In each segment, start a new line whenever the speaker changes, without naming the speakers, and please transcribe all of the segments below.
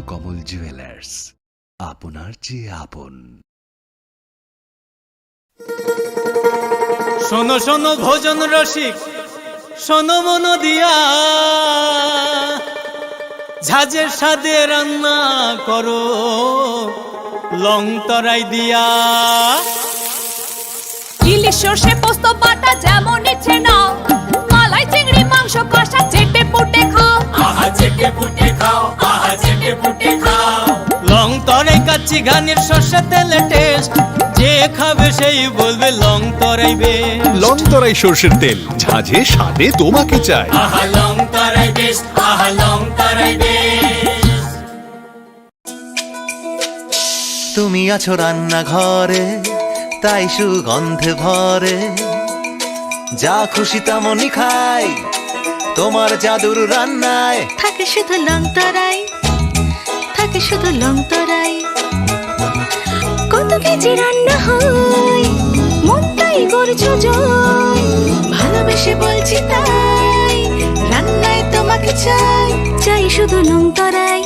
Swarnakamal jewellers, আপনার চেয়ে আপন।
শোনো শোনো ভোজন রসিক, শোনো মন দিয়া, ঝাঁঝের স্বাদে রান্না করো লং তরাই দিয়া।
ইলিশ সর্ষে পোস্ত বাটা যেমন ইচ্ছে নাও, মালাই চিংড়ি মাংস কষা চেটে পুটে খাও,
আহা চেটে পুটে খাও, আহা চেটে পুটে খাও। লং তরাই কাচ্চি ঘানির সর্ষে তেলে টেস্ট, যে খাবে সেই বলবে লং তরাই বেশ।
লং তরাই সর্ষের তেল, ঝাঁঝে স্বাদে তোমাকে চাই।
আহা লং তরাই বেশ, আহা লং তরাই বেশ।
তুমি আছো রান্নাঘরে, তাই সুগন্ধে ভরে, যা খুশি তেমনই খাই তোমার জাদুর রান্নায়।
থাকে শুধু লং তরাই, থাকে শুধু লং তরাই। কত কেজি রান্না হয়, মনটাই করছো জয়, ভালোবেসে বলছি তাই, রান্নায় তোমাকে চাই, চাই শুধু লং তরাই,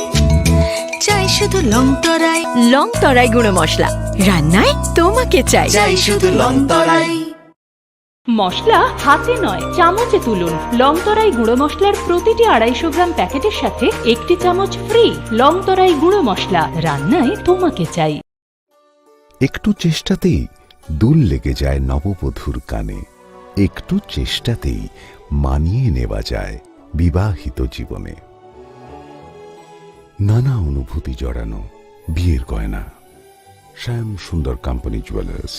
চাই শুধু লং তরাই।
লং তরাই গুঁড়ো মশলা, রান্নায় তোমাকে চাই,
চাই শুধু লং তরাই।
মশলা হাতে নয় চামচে তুলুন। লং তরাই গুঁড়ো মশলার প্রতিটি 250 গ্রাম প্যাকেটের সাথে 1টি চামচ ফ্রি। লং তরাই গুঁড়ো মশলা, রান্নায় তোমাকে চাই।
একটু চেষ্টাতেই দুল লেগে যায় নববধূর কানে, একটু চেষ্টাতেই মানিয়ে নেওয়া যায় বিবাহিত জীবনে। নানা অনুভূতি জড়ানো বিয়ের গয়না। শ্যাম সুন্দর কোম্পানি জুয়েলার্স।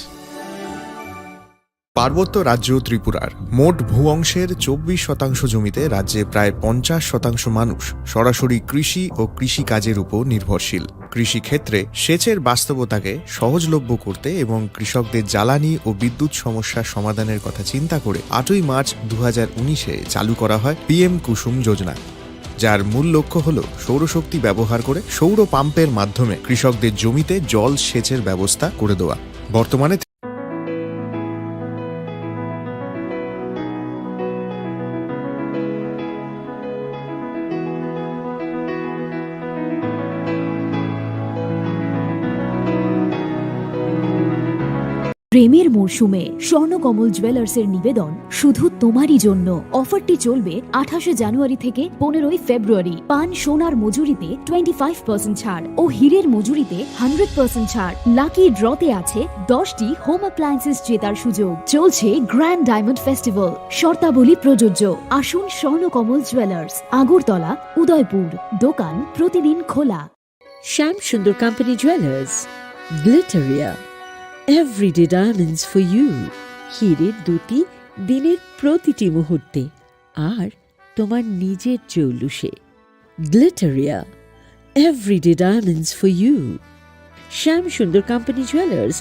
পার্বত্য রাজ্য ত্রিপুরার মোট ভূ অংশের 24% জমিতে রাজ্যে প্রায় 50% মানুষ সরাসরি কৃষি ও কৃষিকাজের উপর নির্ভরশীল। কৃষিক্ষেত্রে সেচের বাস্তবতাকে সহজলভ্য করতে এবং কৃষকদের জ্বালানি ও বিদ্যুৎ সমস্যার সমাধানের কথা চিন্তা করে 8ই মার্চ 2019-এ চালু করা হয় PM কুসুম যোজনা, যার মূল লক্ষ্য হল সৌরশক্তি ব্যবহার করে সৌর পাম্পের মাধ্যমে কৃষকদের জমিতে জল সেচের ব্যবস্থা করে দেওয়া। বর্তমানে
প্রেমের মরশুমে স্বর্ণকমল জুয়েলার্সের নিবেদন শুধু তোমারই জন্য। অফারটি চলবে 28 জানুয়ারি থেকে 15 ফেব্রুয়ারি। পান সোনার মজুরিতে 25% ছাড় ও হীরের মজুরিতে 100% ছাড়। লাকি ড্রতে আছে 10টি হোম অ্যাপ্লায়েন্সেস জেতার সুযোগ। চলছে গ্র্যান্ড ডায়মন্ড ফেস্টিভ্যাল, শর্তাবলী প্রযোজ্য। আসুন স্বর্ণকমল জুয়েলার্স, আগরতলা, উদয়পুর। দোকান প্রতিদিন খোলা।
Shyam Sundar company jewellers, Glitteria, everyday diamonds for you. হীরের দুটি দিনের প্রতিটি মুহূর্তে আর তোমার নিজের জৌলুসে। Glitteria, everyday diamonds for you. Shyam Sundar company jewellers.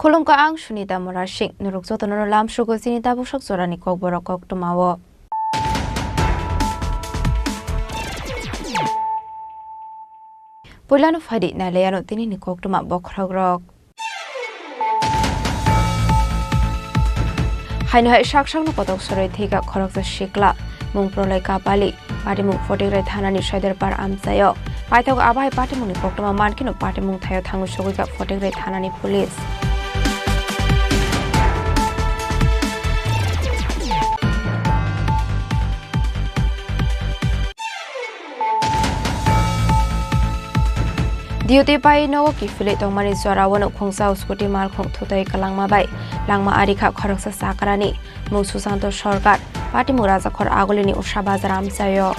Khulumka ang sunida morashik nurukso tono lam shugo sinita bushak zorani kok borok kok tumawo. Pulano Fadi Naleano Tini Koktuma Bokragrok. Haino Shakshang Potok Sore Tiga Korok the Shikla, Mungprolai Kapali, Patimuk Fortigre Tanani Shader Par Amsayo, Paitog Abai Patimuni Koktuma Mankino Patimung Tayo Tangu Shogika Fortigre Tanani Police. Duty by no Kifili Tomari Zorawan Kungsa Skuti Malkong Tutai Kalangma Bay, Langma Arika Koroksa Sakarani, Musu Santo Shorgat, Patimuraza Kor Agolini Ushabazaram Sayo.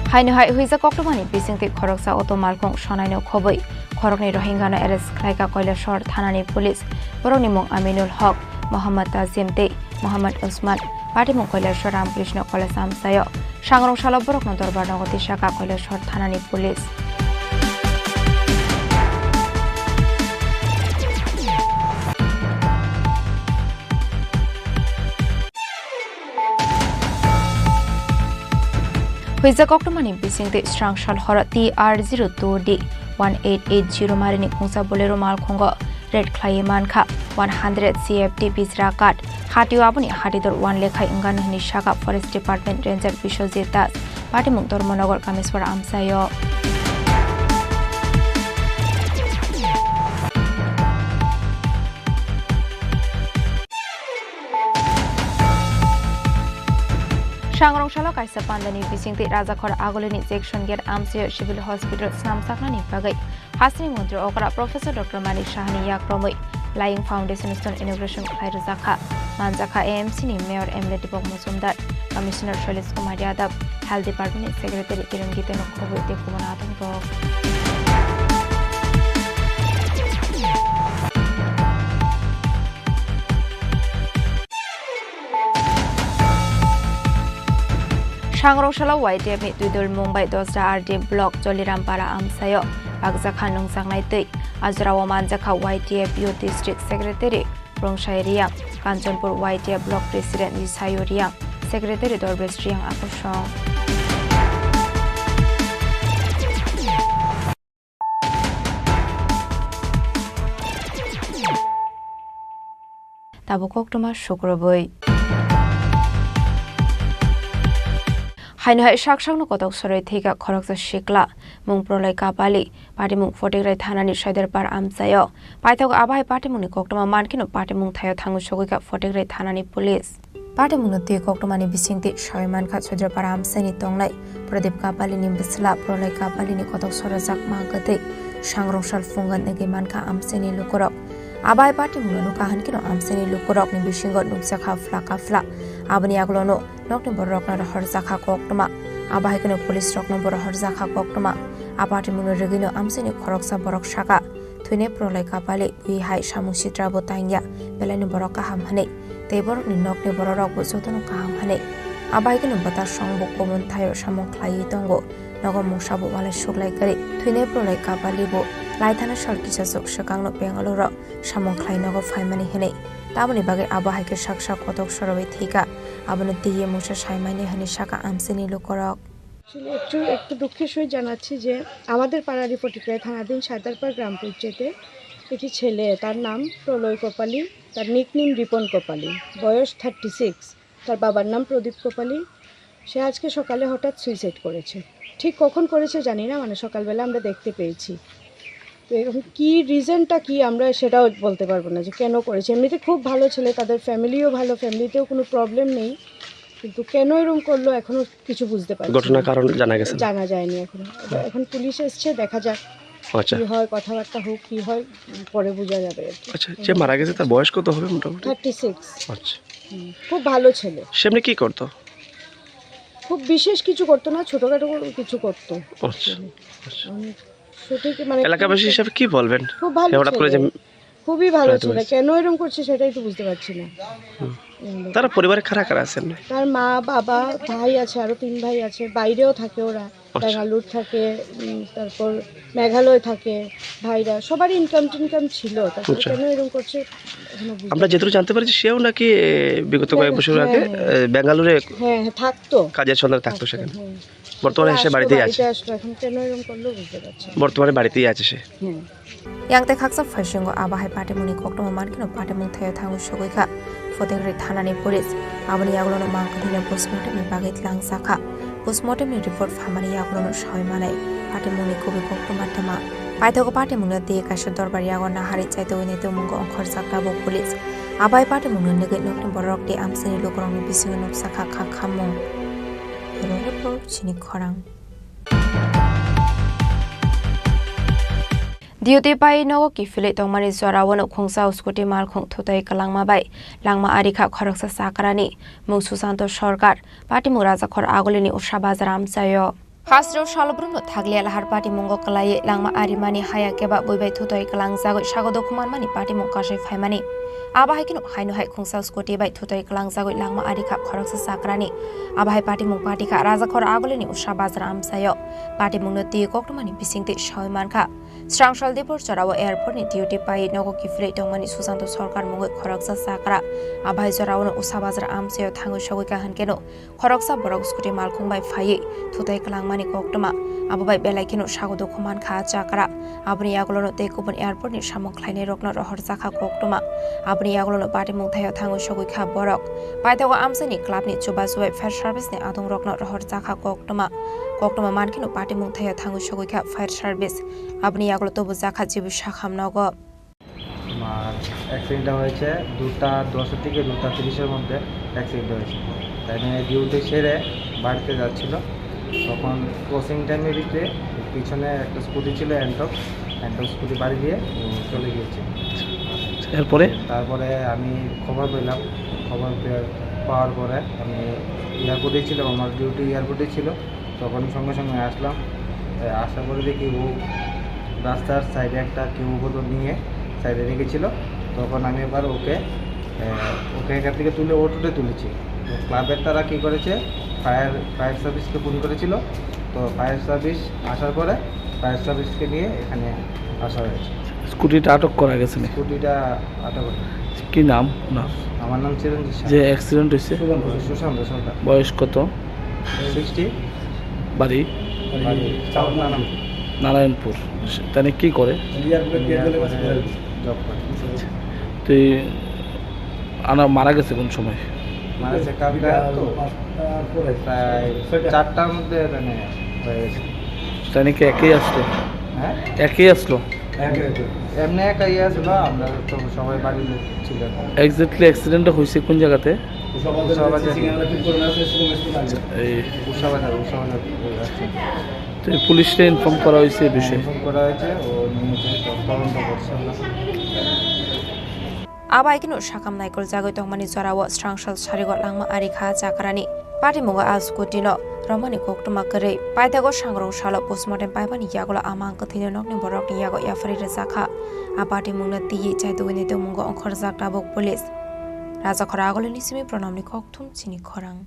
Haino Hai who is a Koktomani, Bissing Koroksa Auto Malkong Shonano Koboi. Korokni Rohingya arrest Klaika Koila Short Thanani Police, Boronimong Aminul Haq, Muhammad Tazim Day, Muhammad Usman, Patimong Koila Short Amplishno Kola Sam Sayo, Shangrong Shala Borokno Dorbar Nogoti Shaka Koila Short Thanani Police. Huiza Koktomani Bissing the Strang Shal Hora TR02D 1880 Marini Kungsa Bolero Malkongo Red Clay Manka 100 CFD Bizra Kat Hatu Abuni Hatidor 1 Lekha Ingan Nishaka Forest Department Ranger Bishozita Patimuk Dormonogor Kamiswar Amsayo. Shangrong Shalok Kaisa Pandani Bissing the Razakor Agolini Section Get Amsayo Civil Hospital Sam Sakani Pagai Hasni Mundro Okra Professor Dr. Malik Shahani Yakromoy Lying Foundation Stone Inauguration Khair Zakha Manzaka AMC ni Mayor Emily Dipok Musumdar Commissioner Sholis Kumar Yadav Health Department Secretary Kiran Giteno Kobe Dekumanatong Rok. Shangrong Shala YTF ni Tudul Mumbai Dosra RD Block Jolirampara Amsayo Bagzakha Nungsang Naitui Azrawa Manjaka YTF Youth District Secretary Rongshay Riang Kanchanpur YTF Block President Yisayo Riang Secretary Dorbes Riang Akushong. Tabukok Tuma Shukraboi Haino Shakshang no Kotok Sore Tiga Koroksa Shikla, Mungprolai Kapali, Patimung Fortigre Tanani Shader Par Amsayo, Paitog Abai Patimuni Koktoma Mankino Patimung Tayo Tangu Shogika Fortigre Tanani Police. Patimung Ti Koktomani Bisinti Shaiman Kat Shader Par Amsani Tonglai, Pradip Kapali Nimbisla, Prolai Kapali ni Kotok Sore Zak Mangate, Shangrong Shal Fungan Negimanka Amsani Lukorok. Abai Patimung Nukahan Kino Amsani Lukorok ni Bishingot Nuksaka Flaka Abani Aglono, Nokno Borokna Horzaka Koktoma, Abahikano Police Rockno Borhorzaka Koktoma, Apatimunu Regino Amsini Koroksa Borok Shaka, Twine Prolai Kapali, Vihai Shamushitra Botanya, Belani Boroka Hamhane, they borok ni Nokne Borok Sotono Kahamhane, Abahikano Bata Shong Bokomon Tayo Shamon Klai Tongo, Nogo Mushabu Wale Shuglai Kari, Twine Prolai Kapali Bo, Laitana Shalkisa Sok Shakano Bangalore, Shamon Klai Nogo Faimani Hene. Tabuni Bagay Abahike Shaksha Kotok Shorowe Thika, Abuna Tiye Musha Shaimani Hanishaka Amsini Lukorok.
একটু দুঃখের সহিত জানাচ্ছি যে আমাদের পাড়ারই ফটিকরায় থানাধীন সাঁতারপাড় গ্রাম পঞ্চায়েতে একটি ছেলে, তার নাম প্রলয় কোপালি, তার নিকনেম রিপন কোপালি, বয়স 36, তার বাবার নাম প্রদীপ কোপালি। সে আজকে সকালে হঠাৎ সুইসাইড করেছে। ঠিক কখন করেছে জানি না, মানে সকালবেলা আমরা দেখতে পেয়েছি। তো এরকম কী রিজনটা কি আমরা সেটাও বলতে পারবো না যে কেন করেছে। এমনিতে খুব ভালো ছেলে, তাদের ফ্যামিলিও ভালো, ফ্যামিলিতেও কোনো প্রবলেম নেই, কিন্তু কেন এরকম করলো এখনো কিছু বুঝতে পারছি না। ঘটনার কারণ জানা যায়নি এখনো। এখন পুলিশ এসছে, দেখা যাক কি হয়, কথাবার্তা হোক, কি হয় পরে বোঝা যাবে।
আচ্ছা, যে মারা গেছে তার বয়স কত হবে মোটামুটি?
36।
আচ্ছা,
খুব ভালো ছেলে।
সে এমনি কি করতো?
খুব বিশেষ কিছু করতো না, ছোটখাটো কিছু করতো।
আচ্ছা,
সঠিক মানে
এলাকাবাসী হিসেবে কি বলবেন?
খুব ভালো, খুবই ভালো ছেলে। কেন এরকম করছে সেটাই তো বুঝতে পারছি না।
তারা পরিবারে কারা কারা আছেন?
তার মা, বাবা, ভাই আছে, আরো 3 ভাই আছে, বাইরেও থাকে ওরা। ব্যাঙ্গালোর থাকে, তারপর মেঘালয় থাকে ভাইরা, সবারই ইনকাম টিনকাম ছিল। তারপর কেন এরকম করছে
আমরা যেটুকু জানতে পারছি সেও নাকি বিগত কয়েক বছর আগে ব্যাঙ্গালোরে
থাকতো,
কাজের সন্ধানে থাকতো সেখানে। বর্তমানে সে বাড়িতেই আছে।
এখন কেন এরকম করলো বুঝতে পারছি।
বর্তমানে বাড়িতেই আছে সে।
Yang khaksa fashingo abahai patimuni koktomo mankino patimung thayo thangu shogoika Fotegri thanani police abani yaglono mankadina postmortem ni bagait lang sakha postmortem ni report famani yaglono shoy manai patimuni kobi koktomatama paithago patimungna de kaisho dorbar yagona hari chaito winete mungo onkhor sakta bo police abai patimungna negai nokni borok de amsini lokrongni bisingo nok sakha khakhamung report chini khorang Diuti pai nogo ki file tongmani zorawano khongsa uskoti mal khong thotai kalangma bai langma arikha khoroksa sakarani mung susanto sarkar party mung raja khor agolini usha bazar amsayo Hasro shalobruno thaglia lahar party mungo kalaye langma arimani haya keba boibai thotai kalang jago sagodo kuman mani party mung kasai phaimani abahai kino haino hai khongsa uskoti bai thotai kalang jago langma arikha khoroksa sakarani abahai party mung party kha raja khor agolini usha bazar amsayo party mung no ti koktomani bisingte shoy mankha Strangshal Depor Charawa Airport ni duty pai nogo ki flight tongmani Susanto Sarkar mungoi khoroksa sakra abhai Charawa usabazar amseo thangu shogoi ka hankeno khoroksa borok scooty malkhung bai phai thutai kalangmani koktoma ababai belai keno sagodo khuman kha chakra abni yagolono tekupon airport ni samong khlaine rokno rohor chakha koktoma abni yagolono party mungthayo thangu shogoi kha borok paithago amsani club ni chubajuai fire service ni adong rokno rohor chakha koktoma mankino party mungthayo thangu shogoi kha fire service abni yagolo to buzakha jibu shakham nogo
আমার অ্যাক্সিডেন্টটা হয়েছে 2:10 থেকে 2:30 মধ্যে accident হয়েছে। তাই নিয়ে duty সেরে বাড়িতে যাচ্ছিল, তখন ক্রসিং টাইমের ভিতরে পিছনে একটা স্কুটি ছিল অ্যান্টক স্কুটি বাড়ি দিয়ে চলে গিয়েছে। তারপরে আমি খবর পেলাম, খবর পাওয়ার পরে আমি এয়ারপোর্টেই ছিলাম, আমার ডিউটি এয়ারপোর্টেই ছিল। তখন সঙ্গে সঙ্গে আসলাম, আসার পরে দেখি ও রাস্তার সাইডে একটা কেউ বোতল নিয়ে সাইডে রেখেছিল। তখন আমি এবার ওকে এখান থেকে তুলে অটোতে তুলেছি। তো ক্লাবের তারা কী করেছে, ফায়ার সার্ভিসকে ফোন করেছিল। তো ফায়ার সার্ভিস আসার পরে ফায়ার সার্ভিসকে নিয়ে এখানে আসা হয়েছে।
স্কুটিটা আটক করা গেছে না?
স্কুটিটা আটক করা।
কি নাম? না,
আমার নাম চিরঞ্জিত।
যে অ্যাক্সিডেন্ট হয়েছে
সুশান্ত সরকার।
বয়স কত?
60।
বাড়ি নারায়ণপুর। তাহলে কি করে?
জব করে।
তুই মারা গেছে কোন সময়?
মারা গেছে কালকে তো প্রায় 4টার মধ্যে মানে হয়ে গেছে।
তাহলে কি একেই আসলো?
হ্যাঁ,
একেই আসলো।
এমনি একাই আসলো, আমরা তো সবাই বাড়ির লোক ছিল।
এক্স্যাক্টলি অ্যাক্সিডেন্টটা হয়েছে কোন জায়গাতে? পুলিশকে ইনফর্ম করা হয়েছে এই বিষয়ে?
ইনফর্ম করা হয়েছে, ও নিয়েছে, তদন্ত করছে।
Aba ikino shakam naikol jagoi tongmani zorawo strangshal sarigo langma arikha chakrani party munga askutino romani koktuma kare paithago sangrong salo postmortem paibani yagola amang kathine nokni borokni yago yafari rezakha apati mungna tiyi chaitogini te mungo onkhor jakta bok police raja khora agole nisimi pranamni kokthum chini khorang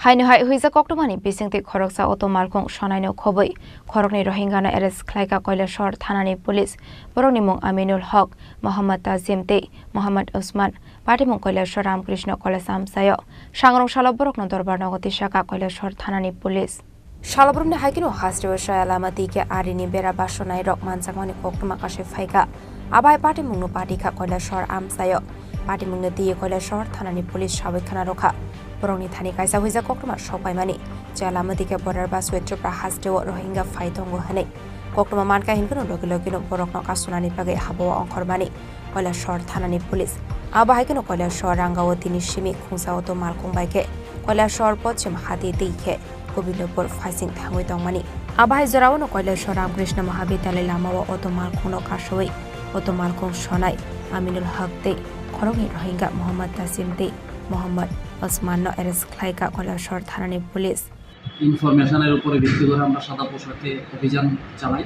Haino hai huisa koktomani bisingti khoroksa auto malkhong sonaino khoboi khorokni rohingya arrest khlaika koilashor thanani police borokni mung Aminul Haq Muhammad Tazimte Muhammad Usman party mung koilashor Ramkrishna College amsayo sangrong salo borokno dorbar nogoti shaka koilashor thanani police Shalabrumni haikino hasriwa shayalamati ke arini bera bashonai rok manjakmani koktoma kashe phaika abai party mungno party kha koilashor amsayo party mungno diye koilashor thanani police sabikhana rokha Borongni thani kaisa huisa koktoma sopaimani jalamadiকে border ba swetro prahasteo rohingya phaitongo hane koktoma manka hinkono logilogino borokno kasunani page habo onkhormani koila shor thanani police abahaikino koila shor rangawati nishimi khungsa auto malkhungbaike koila shor pochim hati deikhe gobilopur faising thangoi tongmani abahai jorawono koila shor Ramkrishna Mahavidyalay lamawa auto malkhungno kasoi auto malkhung sonai Aminul Haq de khorongni rohingya Muhammad Tazim de Muhammad Osman arrest khlaika koilashor thanani police
ইনফরমেশনের উপরে ভিত্তি করে আমরা সাদা পোশাকে অভিযান চালাই।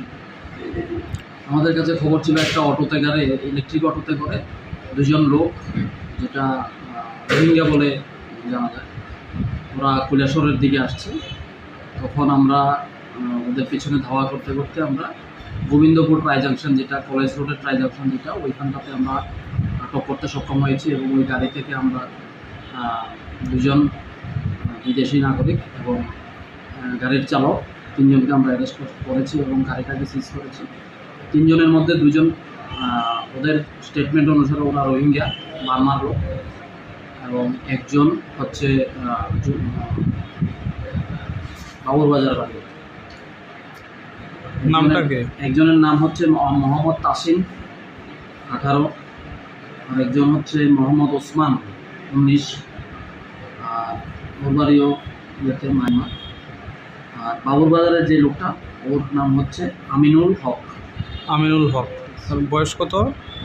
আমাদের কাছে খবর ছিল একটা অটোতে করে ইলেকট্রিক অটোতে করে দুজন লোক, যেটা রোহিঙ্গা বলে জানা যায়, ওরা কৈলাসহরের দিকে আসছে। তখন আমরা ওদের পিছনে ধাওয়া করতে করতে আমরা গোবিন্দপুর ট্রাই জাংশন, যেটা কলেজ রোডের ট্রাই জাংশন, যেটা ওইখানটাতে আমরা আটক করতে সক্ষম হয়েছি এবং ওই গাড়ি থেকে আমরা 2 জন বিদেশি নাগরিক এবং গাড়ির চালক 3 জনকে আমরা অ্যারেস্ট করেছি এবং গাড়িটাকে সিজ করেছি। 3 জনের মধ্যে 2 জন ওদের স্টেটমেন্ট অনুসারে ওরা রোহিঙ্গা বার্মার লোক এবং একজন হচ্ছে বাবুরবাজার বাড়ি।
নামটা কি?
একজনের নাম হচ্ছে মোহাম্মদ তাসিম 18, আর একজন হচ্ছে মোহাম্মদ ওসমান 19, আর ওর বাড়িও ইয়েতে মায়ানমার। আর বাবুরবাজারের যে লোকটা ওর নাম হচ্ছে আমিনুল হক।
আমিনুল হক, বয়স কত?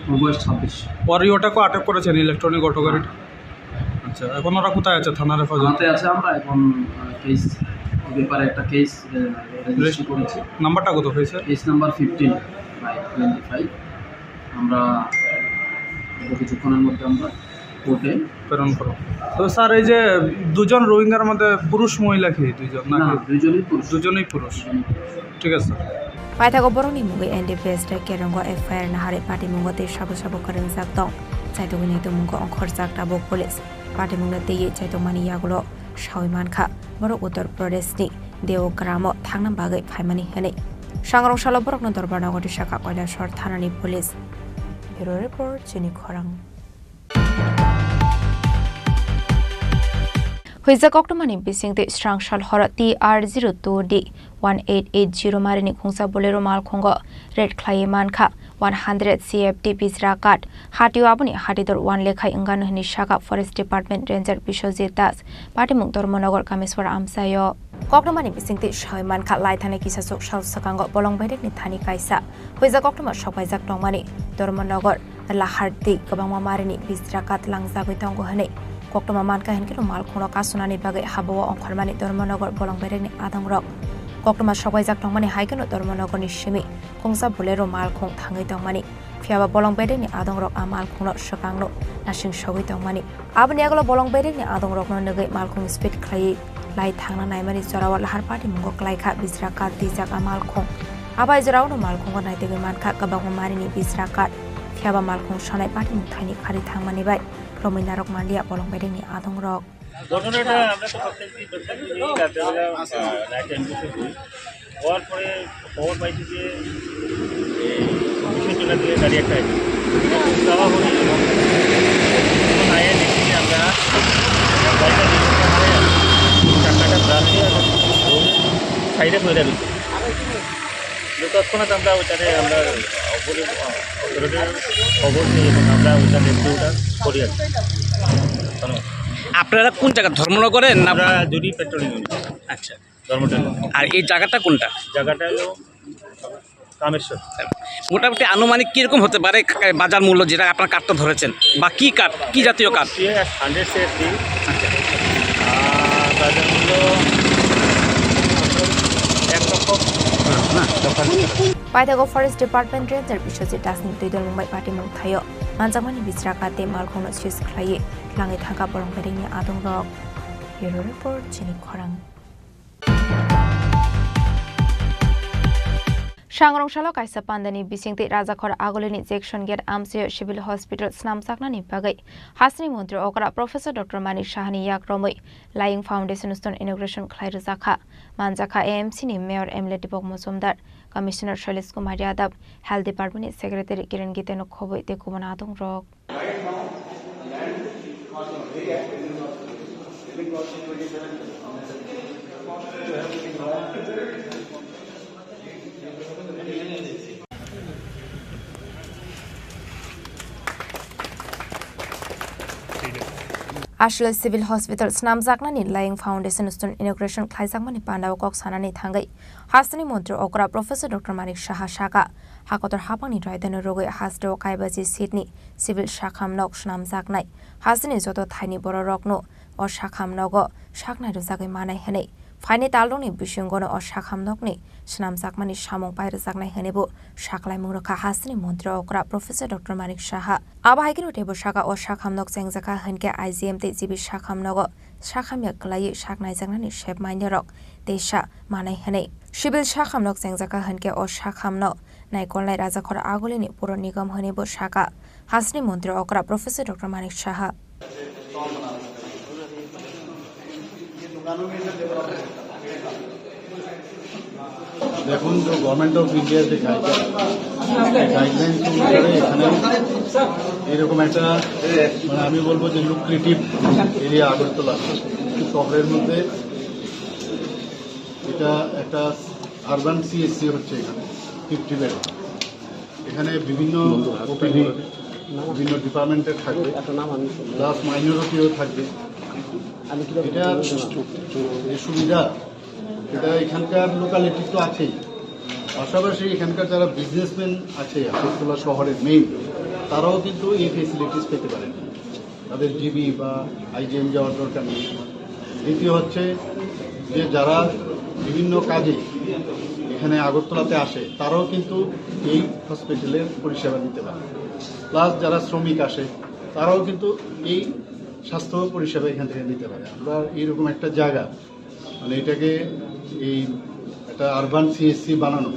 ওর বয়স 26।
পরে ওটাকে আটক করেছেন ইলেকট্রনিক অটো গাড়িটা। আচ্ছা, এখন ওরা কোথায় আছে? থানার হেফাজতে
আছে। আমরা এখন কেস ব্যাপারে একটা কেস রেজিস্ট্রি করেছি।
নাম্বারটা কত হয়েছে?
Case number 15/25। আমরা কিছুক্ষণের মধ্যে আমরা কোর্টে
প্রেরণ করো। তো স্যার, এই যে 2 জন রোহিঙ্গার মধ্যে পুরুষ মহিলা কি 2 জন?
না, 2জনই পুরুষ।
2জনই পুরুষ। ঠিক আছে sir.
Paithago boroni mugi NDPS ta kerongo FIR na hare party mungo te shabu shabu karing jak dong. Chaitu gini tu mungo ongkhor jak ta bo police. Party mungna te ye chaitu mani yagulo shawi manka. Boro Uttar Pradesh ni Deogramo thangnam bagai phaimani hene. Sangrong salo borok no dorbar nagori shaka Koilashor thanani police. Bureau report Chini Khorang. Huiza Koktomani bisingte strangshal hora TR02D 1880 marini khungsa bolero mal khongo red clay manka 100 CFT Pisra card Hatio abuni Hatidor 1 lekhai ingano hini shaka Forest Department Ranger Bishojit Das Party Mungtor Monogar Kameswar Amsayo Koktomani bisingte shai manka lai thane kisasok shal sakango bolong bairek ni thani kaisa Huiza Koktoma shopaijak tongmani Dormonogor Lahardi kabangma marini Pisra card langjagoi tongo hane Koktoma manka henke mal khono kasunani bagai habawa ongkharmani Dormonogor bolong bairek ni adangrok Koktoma shopaijak tongmani haikeno Dormonogor ni shimi khongsa bolero mal khong thangai tongmani phiaba bolong bairek ni adangrok amal khongno shakangno nasing shogoi tongmani abni agolo bolong bairek ni adangrok no negai mal khong speed khlai lai thangna naimani jorawa lahar party mungo klaikha bisra ka dijak amal khong abai jorao no mal khong naitege manka kabang mari ni bisra ka phiaba mal khong shanai party mung thaini khari thangmani bai Rominarok Mandia bolong bairek ni adangrok
ঘটনাটা আমরা তো প্রত্যেকদিন রাত্রেবেলা right time বসে হই হওয়ার পরে খবর পাইছি যে চলে দিয়ে গাড়ি একটা আছে যাওয়া হলো আয়া দেখি যে আমরা গাড়িটা চাকাটা ব্রাশে সাইডে করে দিচ্ছি তৎক্ষণাৎ আমরা ওইটাতে আমরা খবর নিই এবং আমরা ওইটা দেখতে ওটা করি আর
আপনারা কোন জায়গা ধর্মনগরের না?
আমরা জুরি পেট্রোলিং ইউনিট।
আচ্ছা,
ধর্মনগর।
আর এই জায়গাটা কোনটা?
জায়গাটা হলো কামেশ্বর।
মোটামুটি আনুমানিক কিরকম হতে পারে বাজার মূল্য যেটা আপনার কাঠটা ধরেছেন, বা কি কাঠ, কি জাতীয় কাঠ?
100 CFT। বাজার মূল্য 1 লক্ষ।
Paithago Forest Department Ranger Bishojit Das ni Tuidol Mumbai Party Mung Thayo Manjamani Bisra Kate Malkhongno Sis Khlai Langai Thangka Bolong Bairek ni Adangrok Bureau Report Chini Khorang Sangrong Shalo Kaisa Pandani Bisingti Rajakhor Agolini Section Gate Amsayo Civil Hospital Snamsaknani Bagai Hasni Montri Okra Professor Dr. Manik Shahani Yakromoi Lying Foundation Stone Inauguration Khlai Zakha Manjaka AMC ni Mayor Emily Dipok Mosumdar Commissioner Shailesh Kumar Yadav Health Department Secretary Kiran Giteno Khoboi te Kumana Adangrok Ashla Civil Hospital Snamjaknani Lying Foundation Stone Inauguration Khlaisakmani Pandao Kok Sanani Thangai Hasni Montri Okra Professor Dr. Manik Shaha Shaka Hakotor Hapangni Raidano Rogoi Hasdo Kaibaji Sydney Civil Shakham Nok Snamjaknai Hasni Joto Thaini Boro Rokno or Shakham Nogo Shaknai Rozagai Manai Hene फाइने तालदंनि बिसंगनो a साखामनकनि स्नाम जाकमानि सामं pier जाकनाय हनेबो साखलाय मुंरखा हासिनि मन्त्री अकरा professor doctor Manik Saha आबाहायगिनो Tebo साका अ साखामनक जेंजाका हनके IgM ते जिबि साखामनग साखामिया गलायै साकनाय जाकनानि shape माइनरक देशा मानाय हने civil साखामनक जेंजाका हनके अ साखामनो नायकलनाय राजाखर आगुलिनि पुर निगम हनेबो साका हासिनि मन्त्री अकरा प्रोफेसर डॉक्टर मानिक साहा
দেখুন তো গভর্নমেন্ট অফ ইন্ডিয়া যে গাইডলাইন অনুসারে এখানে এরকম একটা মানে আমি বলবো যে লুক্রেটিভ এরিয়া আগরতলা শহরের মধ্যে এটা একটা আরবান সিএসসি হচ্ছে এখানে 50 বেড এখানে বিভিন্ন ওপিডি বিভিন্ন ডিপার্টমেন্টের থাকবে প্লাস মাইনরিটিও থাকবে এটা যে সুবিধা এটা এখানকার লোকালিটি তো আছেই পাশাপাশি এখানকার যারা বিজনেসম্যান আছে আগরতলা শহরের মেইন তারাও কিন্তু এই ফেসিলিটিস পেতে পারেন তাদের জিবি বা আইজিএম যাওয়ার দরকার নেই দ্বিতীয় হচ্ছে যে যারা বিভিন্ন কাজে এখানে আগরতলাতে আসে তারাও কিন্তু এই হসপিটালের পরিষেবা নিতে পারে প্লাস যারা শ্রমিক আসে তারাও কিন্তু এই স্বাস্থ্য পরিষেবা এখান থেকে নিতে পারে আমরা এইরকম একটা জায়গা মানে এটাকে এই একটা আরবান সিএসসি বানানো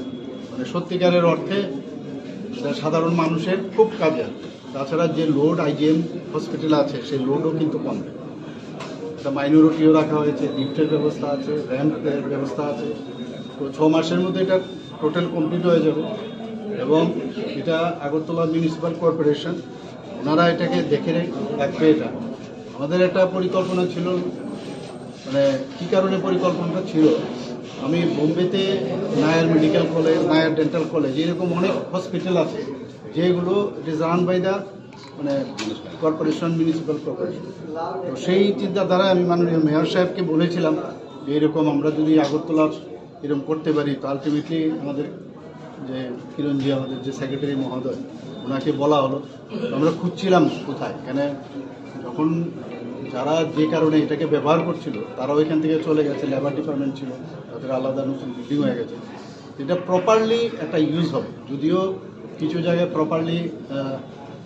মানে সত্যিকারের অর্থে এটা সাধারণ মানুষের খুব কাজে আসবে তাছাড়া যে লোড আইজিএম হসপিটালে আছে সেই লোডও কিন্তু কমবে একটা মাইনরিটিও রাখা হয়েছে লিফটের ব্যবস্থা আছে র্যাম্পের ব্যবস্থা আছে তো 6 মাসের মধ্যে এটা টোটাল কমপ্লিট হয়ে যাবে এবং এটা আগরতলা মিউনিসিপ্যাল কর্পোরেশন ওনারা এটাকে দেখে রাখবে এটা আমাদের একটা পরিকল্পনা ছিল মানে কী কারণে পরিকল্পনাটা ছিল আমি বোম্বেতে Nair medical college Nair dental college এরকম অনেক হসপিটাল আছে যেগুলো it is run by the মানে কর্পোরেশন মিউনিসিপ্যাল কর্পোরেশন তো সেই চিন্তাধারায় আমি মাননীয় মেয়র সাহেবকে বলেছিলাম যে এরকম আমরা যদি আগরতলার এরকম করতে পারি তো আলটিমেটলি আমাদের যে কিরণজি আমাদের যে সেক্রেটারি মহোদয় ওনাকে বলা হলো আমরা খুঁজছিলাম কোথায় এখানে যখন যারা যে কারণে এটাকে ব্যবহার করছিল তারাও এখান থেকে চলে গেছে লেবার ডিপার্টমেন্ট ছিল তাদের আলাদা নতুন বিল্ডিং হয়ে গেছে এটা প্রপারলি একটা ইউজ হবে যদিও কিছু জায়গায় প্রপারলি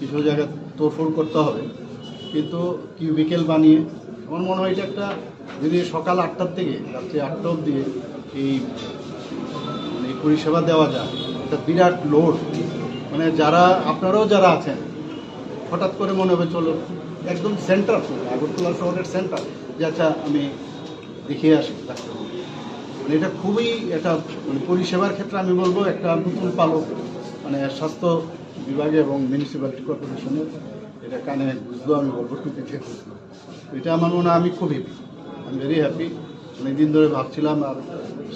কিছু জায়গায় তোড়ফোড় করতে হবে কিন্তু কিউবিকেল বানিয়ে আমার মনে হয় এটা একটা যদি সকাল 8টার থেকে রাত্রি 8টা অবধি এই পরিষেবা দেওয়া যায় একটা বিরাট লোড মানে যারা আপনারাও যারা আছেন হঠাৎ করে মনে হবে চলো একদম সেন্টার আগরতলা শহরের সেন্টার যে আচ্ছা আমি দেখিয়ে আসি ডাক্তার মানে এটা খুবই একটা মানে পরিষেবার ক্ষেত্রে আমি বলবো একটা নতুন পালক মানে স্বাস্থ্য বিভাগে এবং মিউনিসিপ্যালিটি কর্পোরেশনের এটা কানে বুঝলো আমি বলবো টুপিতে বুঝলো এটা আমার মনে হয় আমি খুব হ্যাপি আমি ভেরি হ্যাপি অনেকদিন ধরে ভাবছিলাম আর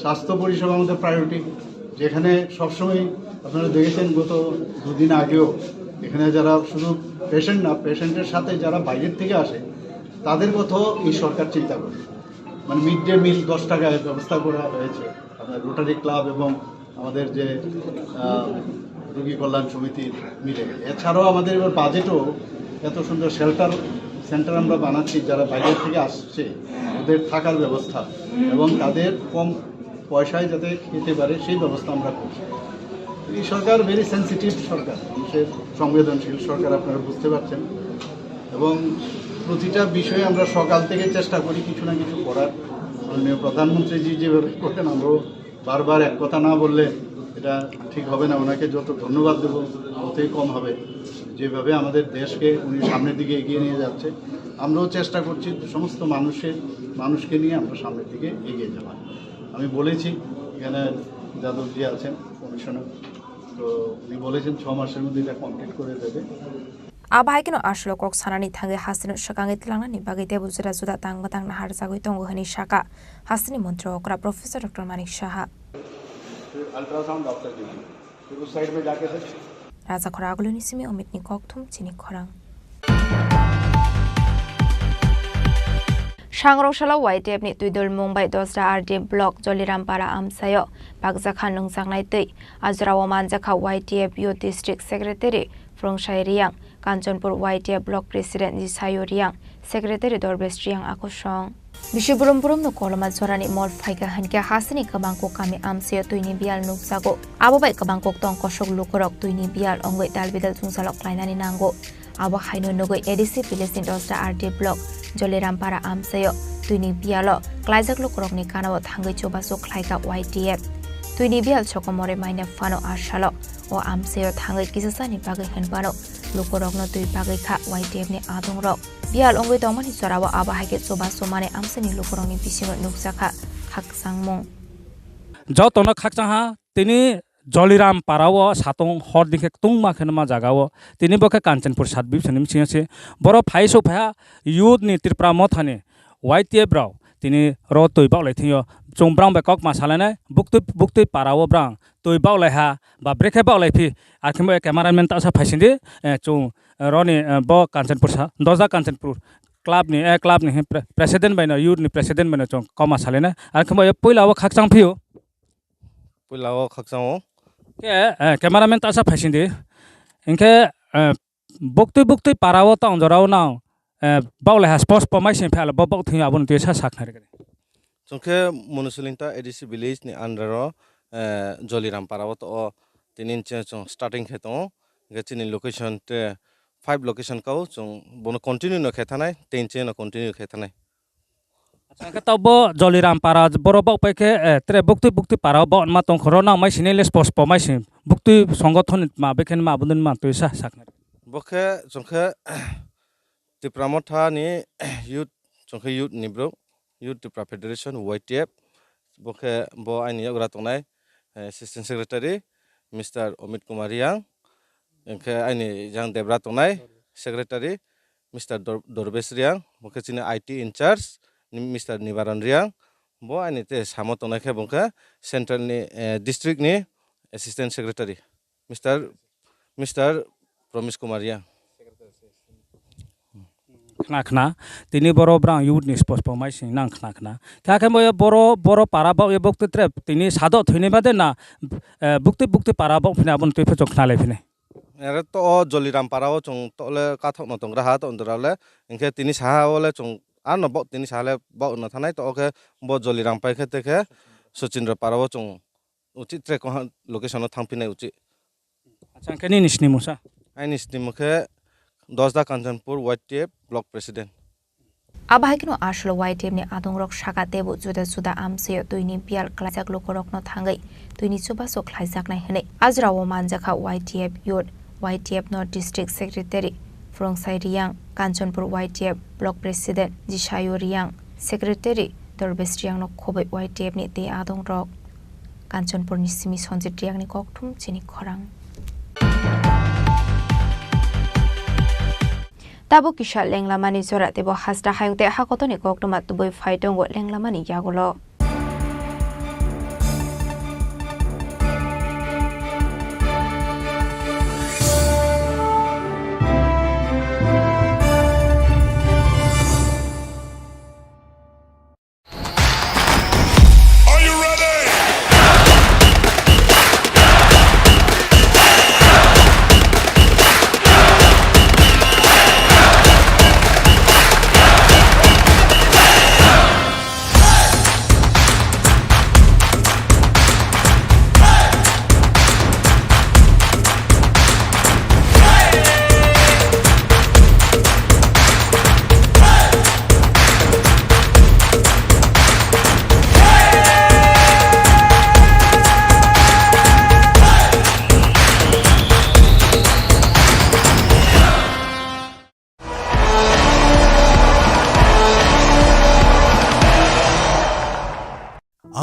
স্বাস্থ্য পরিষেবা আমাদের প্রায়োরিটি যেখানে সবসময় আপনারা দেখেছেন গত 2 দিন আগেও এখানে যারা শুধু পেশেন্ট না পেশেন্টের সাথে যারা বাইরের থেকে আসে তাদের কথাও এই সরকার চিন্তা করে মানে মিড ডে মিল 10 টাকায় ব্যবস্থা করা হয়েছে আপনার রোটারি ক্লাব এবং আমাদের যে রোগী কল্যাণ সমিতির মিলে এছাড়াও আমাদের এবার বাজেটও এত সুন্দর শেল্টার সেন্টার আমরা বানাচ্ছি যারা বাইরের থেকে আসছে ওদের থাকার ব্যবস্থা এবং তাদের কম পয়সায় যাতে খেতে পারে সেই ব্যবস্থা আমরা করছি এই সরকার ভেরি সেন্সিটিভ সরকার মানুষের সংবেদনশীল সরকার আপনারা বুঝতে পারছেন এবং প্রতিটা বিষয়ে আমরা সকাল থেকে চেষ্টা করি কিছু না কিছু করার মাননীয় প্রধানমন্ত্রীজি যেভাবে করতেন আমরাও বারবার এক কথা না বললে এটা ঠিক হবে না ওনাকে যত ধন্যবাদ দেবো ততই কম হবে যেভাবে আমাদের দেশকে উনি সামনের দিকে এগিয়ে নিয়ে যাচ্ছে আমরাও চেষ্টা করছি সমস্ত মানুষকে নিয়ে আমরা সামনের দিকে এগিয়ে যাওয়া আমি বলেছি এখানে যাদবজি আছেন কমিশনার তো উনি বলেছেন 6 মাসের মধ্যে এটা কমপ্লিট করে দেবে
आबाहायकिनो आशलो कक सानानि थांगे हासिनो सकांगे तिलांनानि बागै देबु जुदा जुदा तांगबातां नाहार जागै तंगो हनि शाखा हासिनि मन्त्री अकरा professor doctor Manik Saha
ultrasound doctor ji फिर उस साइड में जाके से
राजा खरागुलनि सिमी अमितनि ककथुम चिनि खरां सांग्रौशाला वाइटेपनि तुइदुल मुंबाइ दसरा आरडि ब्लक जलिरामपारा आमसायो बागजाखा नोंजांनाय दै आजराव मानजाखा वाइटिएफ इउ डिस्ट्रिक्ट सेक्रेटारि फ्रंसाय रियां कांचनपुर वाइटिएफ ब्लक प्रेसिडेंट जिसायो रियां सेक्रेटारि दरबेश रियां आकुसं Bishi burum no koloma jorani mol phaika hanke hasini kabangko kami amse tuini bial nuksago abo bai kabangko tong kosok lukorok tuini bial ongoi dalbidal chungsalok klainani nango abo haino nogoi ADC Village Indostra RD Block Jolirampara amseyo tuini bialo klaijak lukorok ni kanao thangoi chobaso khlaika YTF tuini bial chokomore maine fano ashalo o amseyo thangai kisasani bagai henbano lukorok no tui bagai kha YTF ni adongrok bial ongoi dongmani chorawo aba haike chobaso mane amseni lukorok ni bisingo nuksakha khaksangmung
যতন খাকচাহা তিনি জলিরাম পারাও সাতং হর দিকে তুংমা খেনমা জাগাও তিনি বকে কাঞ্চনপুর সাতবি সনিম সিংছে বড় ফাইসো ফায়া youth নি Tripura মথানে YTF ব্রাও তিনি র তৈ বাউলাই থিও চংব্রাং বেকক মাসালানে বুকতৈ পারাও ব্রাং তৈ বাউলাই হা বা ব্রেকে বাউলাই ফি আরখিম ক্যামেরাম্যান তাসা ফাইসিন্দে চং রনি ব কাঞ্চনপুর সা দজা কাঞ্চনপুর क्लब नि प्रेसिडेंट बायनो यूथ नि प्रेसिडेंट बायनो चं कमा सालेना आरखिम पहिलाव खाकचां फियो
पहिलाव खाकचां
के कैमरामैन तासा फाइसिंदे इनके बक्तै पाराव ता अंजराव ना बावले हा स्पोर्ट्स पमाइसिन फाल बबक थि आबन तेसा साखनार गरे
चंखे मुनुसलिंता ADC विलेज नि अंडरो जलिराम पाराव तो तिनिन चं स्टार्टिंग खेतो गचिनि लोकेशन ते 5 लोकेशन का बोनो कंटिन्यू न खेथानाय 10 चे न कंटिन्यू खेथानाय
अच्छा तब जलिराम पारा बरोब पैके त्रे बुक्ति पारा बन मा तंग खरना माइ सिनेले स्पोर्ट्स पमाइसिन बुक्ति संगठन मा बेखेन मा बुदन मा तोसा साखनार
बखे चंखे तिप्रामथा नि यूथ चंखे यूथ निब्रो यूथ तिप्रा फेडरेशन YTF बखे ब आइनि यग्रा तंनाय assistant secretary mister Amit Kumar यांग इनके आइनि जां देब्रा तंनाय सेक्रेटारी मिस्टर दरबेश रियांग बखेचिनि IT incharge mister Nibaran Riyang ब आइनि ते सामो तंनायखे बखे सेंट्रल नि डिस्ट्रिक्ट नि assistant secretary mister Pramesh Kumar यांग
खना तिनी बरो ब्रां यूथ नि स्पोर्ट्स पमाइसिन नां खना काके मय बरो पारा बा ए बक्ति त्रे तिनी सादो थैनि बादे ना बुक्ति पारा बा फिना बन तै फचो खना लेफिने
अरे तो जलिराम पाराओ चंग तोले काथक न तंग्रा हा तो अंदराले इनके तिनी साहावले चंग आ न ब तिनी साले ब न थानाय तो ओके ब जलिराम पाइखे तेखे सचिन्द्र पाराओ चंग उचित ट्रेक लोकेशन थांफिनाय उचित
अच्छा केनि निस्नि मुसा
आइ निस्नि मुखे दसदा Kanchanpur YTF block president
Abahikino ashlo YTF ni adongrok shaka debu juda amseyo tuini bial klajak lokorok no thangai tuini chuba so khlaijak nai hene ajrawo manjaka YTF youth YTF North District Secretary Frongsai Riang Kanchanpur YTF Block President Jishayo Riang Secretary Dorbesh Riang no khobai YTF ni te adongrok Kanchanpur ni simi Sonjit Riang ni kokthum chini khorang Tabo kisha lenglamani zora tebo hasda hayungte hakotoni koktoma tuboi faitongo lenglamani yagulo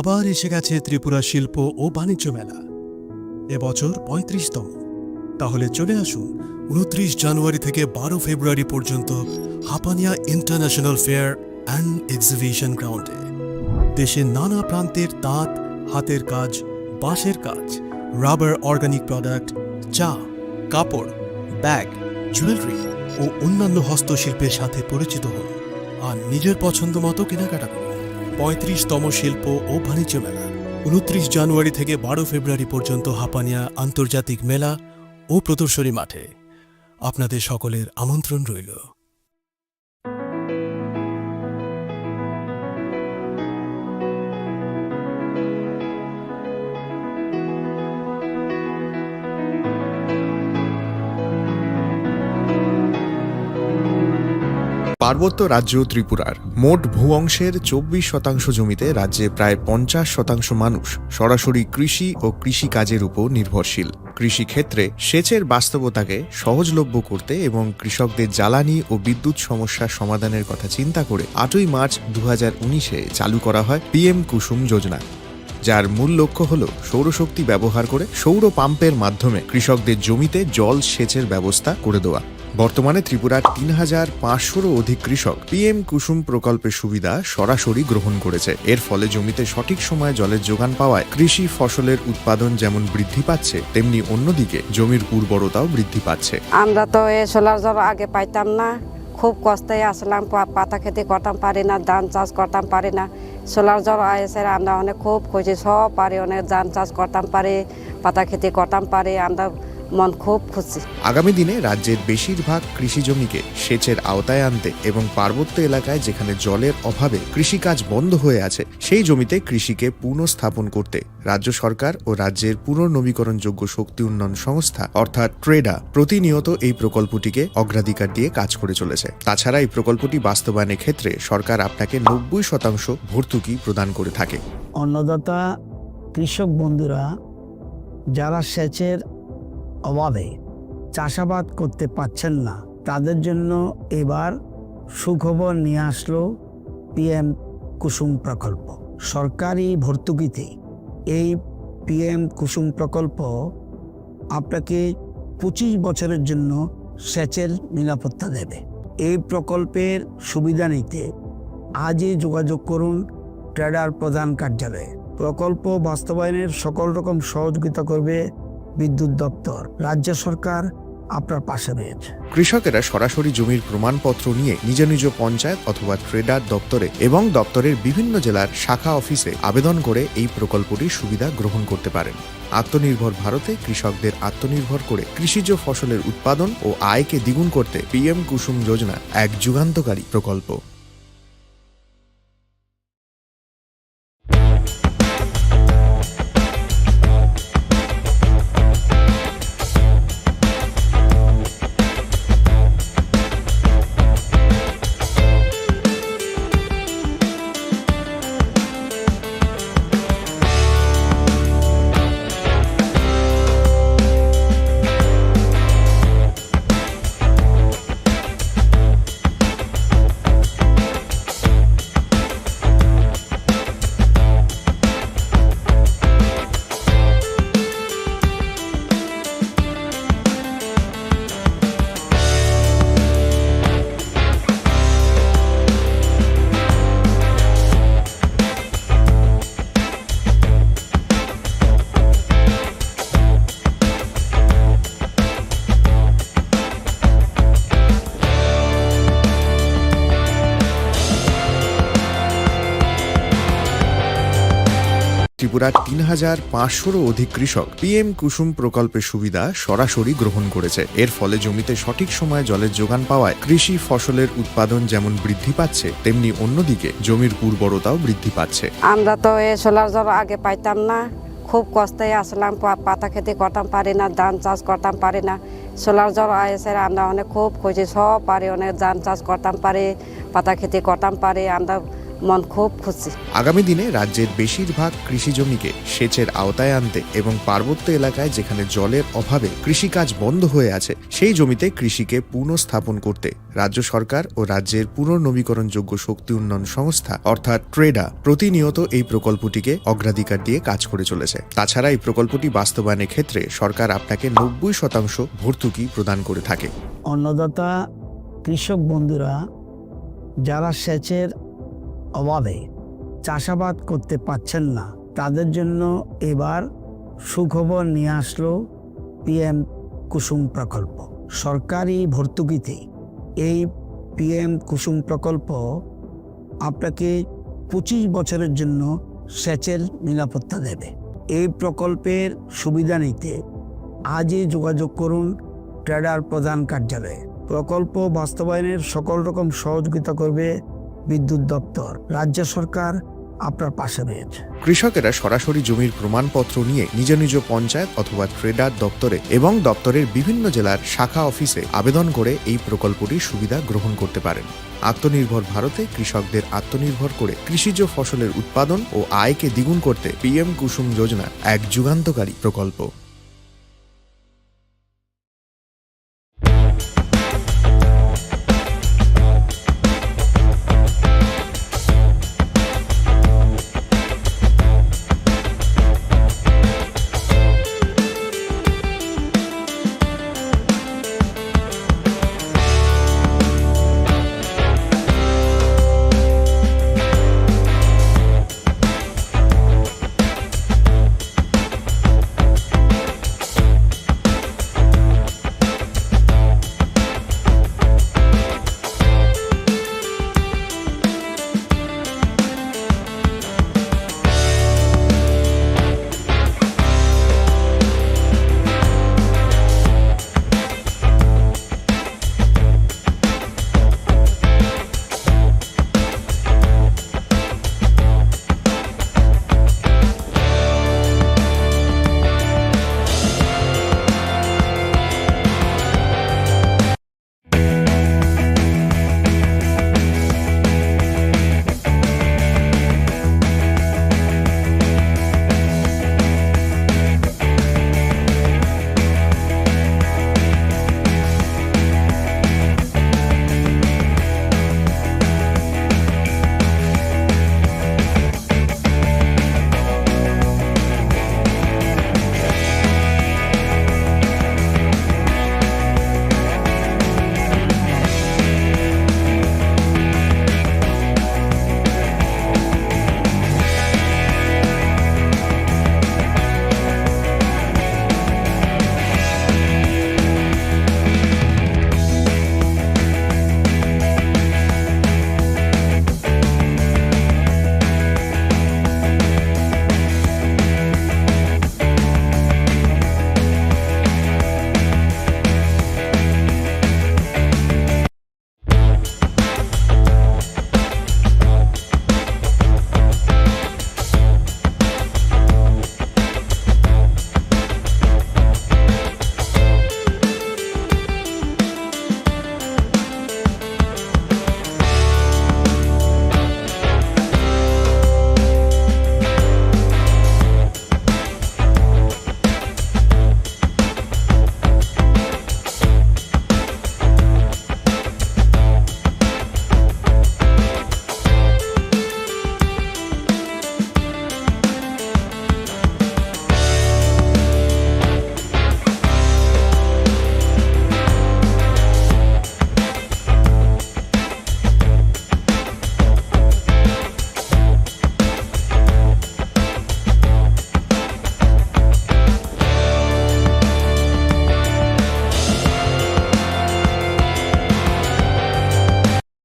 আবার এসে গেছে ত্রিপুরা শিল্প ও বাণিজ্য মেলা এবছর 35তম তাহলে চলে আসুন 29 জানুয়ারি থেকে 12 ফেব্রুয়ারি পর্যন্ত Hapania international fair and exhibition গ্রাউন্ডে দেশের নানা প্রান্তের তাঁত হাতের কাজ বাঁশের কাজ রাবার অর্গানিক প্রোডাক্ট চা কাপড় ব্যাগ জুয়েলারি ও অন্যান্য হস্তশিল্পের সাথে পরিচিত হন আর নিজের পছন্দ মতো কেনাকাটা করুন 35তম শিল্প ও বাণিজ্য মেলা 29 জানুয়ারি থেকে 12 ফেব্রুয়ারি পর্যন্ত হাপানিয়া আন্তর্জাতিক মেলা ও প্রদর্শনী মাঠে আপনাদের সকলের আমন্ত্রণ রইল
পার্বত্য রাজ্য ত্রিপুরার মোট ভূ অংশের 24% জমিতে রাজ্যে প্রায় 50% মানুষ সরাসরি কৃষি ও কৃষিকাজের উপর নির্ভরশীল। কৃষিক্ষেত্রে সেচের বাস্তবতাকে সহজলভ্য করতে এবং কৃষকদের জ্বালানি ও বিদ্যুৎ সমস্যার সমাধানের কথা চিন্তা করে 8ই মার্চ 2019-এ চালু করা হয় PM কুসুম যোজনা, যার মূল লক্ষ্য হল সৌরশক্তি ব্যবহার করে সৌর পাম্পের মাধ্যমে কৃষকদের জমিতে জল সেচের ব্যবস্থা করে দেওয়া। বর্তমানে ত্রিপুরার 3500-রও অধিক কৃষক PM কুসুম প্রকল্পের সুবিধা সরাসরি গ্রহণ করেছে। এর ফলে জমিতে সঠিক সময়ে জলের যোগান পাওয়ায় কৃষি ফসলের উৎপাদন যেমন বৃদ্ধি পাচ্ছে, তেমনি অন্যদিকে জমির উর্বরতাও বৃদ্ধি পাচ্ছে।
আমরা তো এই সোলার জল আগে পাইতাম না, খুব কষ্টে আসলাম, পাতা খেতে করতাম পারি না, ধান চাষ করতাম পারি না। সোলার জল এসে আমরা অনেক খুব খুশি, সব পারি, অনেক ধান চাষ করতাম পারি, পাতা খেতে করতাম পারি, আমরা মন খুব খুশি।
আগামী দিনে রাজ্যের বেশিরভাগ কৃষি জমিকে সেচের আওতায় আনতে এবং পার্বত্য এলাকায় যেখানে জলের অভাবে কৃষিকাজ বন্ধ হয়ে আছে, সেই জমিতে কৃষিকে পুনঃস্থাপন করতে রাজ্য সরকার ও রাজ্যের পুনর্নবীকরণযোগ্য শক্তি উন্নয়ন সংস্থা অর্থাৎ ট্রেডা প্রতিনিয়ত এই প্রকল্পটিকে অগ্রাধিকার দিয়ে কাজ করে চলেছে। তাছাড়া এই প্রকল্পটি বাস্তবায়নের ক্ষেত্রে সরকার আপনাকে 90% ভর্তুকি প্রদান করে থাকে।
অন্নদাতা কৃষক বন্ধুরা যারা সেচের অভাবে চাষাবাদ করতে পারছেন না, তাদের জন্য এবার সুখবর নিয়ে আসলো PM কুসুম প্রকল্প। সরকারি ভর্তুকিতে এই PM কুসুম প্রকল্প আপনাকে 25 বছরের জন্য সেচের নিরাপত্তা দেবে। এই প্রকল্পের সুবিধা নিতে আজই যোগাযোগ করুন ট্রেডার প্রধান কার্যালয়ে। প্রকল্প বাস্তবায়নের সকল রকম সহযোগিতা করবে বিদ্যুৎ দপ্তর। রাজ্য সরকার আপনার পাশে রয়েছে।
কৃষকেরা সরাসরি জমির প্রমাণপত্র নিয়ে নিজ নিজ পঞ্চায়েত অথবা ট্রেডার দপ্তরে এবং দপ্তরের বিভিন্ন জেলার শাখা অফিসে আবেদন করে এই প্রকল্পটির সুবিধা গ্রহণ করতে পারেন। আত্মনির্ভর ভারতে কৃষকদের আত্মনির্ভর করে কৃষিজ ফসলের উৎপাদন ও আয়কে দ্বিগুণ করতে PM কুসুম যোজনা এক যুগান্তকারী প্রকল্প। ত্রিপুরার 3500-রও অধিক কৃষক PM কুসুম প্রকল্পের সুবিধা সরাসরি গ্রহণ করেছে। এর ফলে জমিতে সঠিক সময়ে জলের যোগান পাওয়ায় কৃষি ফসলের উৎপাদন যেমন বৃদ্ধি পাচ্ছে, তেমনি অন্যদিকে জমির উর্বরতাও বৃদ্ধি পাচ্ছে।
আমরা তো এই সোলার জল আগে পাইতাম না, খুব কষ্টে আসলাম, পাতা খেতে করতাম পারি না, ধান চাষ করতাম পারি না। সোলার জল এসে আমরা অনেক খুব খুশি, সব পারি, অনেক ধান চাষ করতাম পারি, পাতা খেতে করতাম পারি, আমরা মন খুব খুশি।
আগামী দিনে রাজ্যের বেশিরভাগ কৃষি জমিকে সেচের আওতায় আনতে এবং পার্বত্য এলাকায় যেখানে জলের অভাবে কৃষিকাজ বন্ধ হয়ে আছে, সেই জমিতে কৃষিকে পুনঃস্থাপন করতে রাজ্য সরকার ও রাজ্যের পুনর্নবীকরণযোগ্য শক্তি উন্নয়ন সংস্থা অর্থাৎ ট্রেডা প্রতিনিয়ত এই প্রকল্পটিকে অগ্রাধিকার দিয়ে কাজ করে চলেছে। তাছাড়া এই প্রকল্পটি বাস্তবায়নের ক্ষেত্রে সরকার আপনাকে 90% ভর্তুকি প্রদান করে থাকে।
অন্নদাতা কৃষক বন্ধুরা যারা সেচের অভাবে চাষাবাদ করতে পারছেন না, তাদের জন্য এবার সুখবর নিয়ে আসলো PM কুসুম প্রকল্প। সরকারি ভর্তুকিতে এই PM কুসুম প্রকল্প আপনাকে 25 বছরের জন্য সেচের নিরাপত্তা দেবে। এই প্রকল্পের সুবিধা নিতে আজই যোগাযোগ করুন ট্রেডার প্রধান কার্যালয়ে। প্রকল্প বাস্তবায়নের সকল রকম সহযোগিতা করবে বিদ্যুৎ দপ্তর। রাজ্য সরকার আপনার পাশে রয়েছে।
কৃষকেরা সরাসরি জমির প্রমাণপত্র নিয়ে নিজ নিজ পঞ্চায়েত অথবা ট্রেডার দপ্তরে এবং দপ্তরের বিভিন্ন জেলার শাখা অফিসে আবেদন করে এই প্রকল্পটির সুবিধা গ্রহণ করতে পারেন। আত্মনির্ভর ভারতে কৃষকদের আত্মনির্ভর করে কৃষিজ ফসলের উৎপাদন ও আয়কে দ্বিগুণ করতে পিএম কুসুম যোজনা এক যুগান্তকারী প্রকল্প।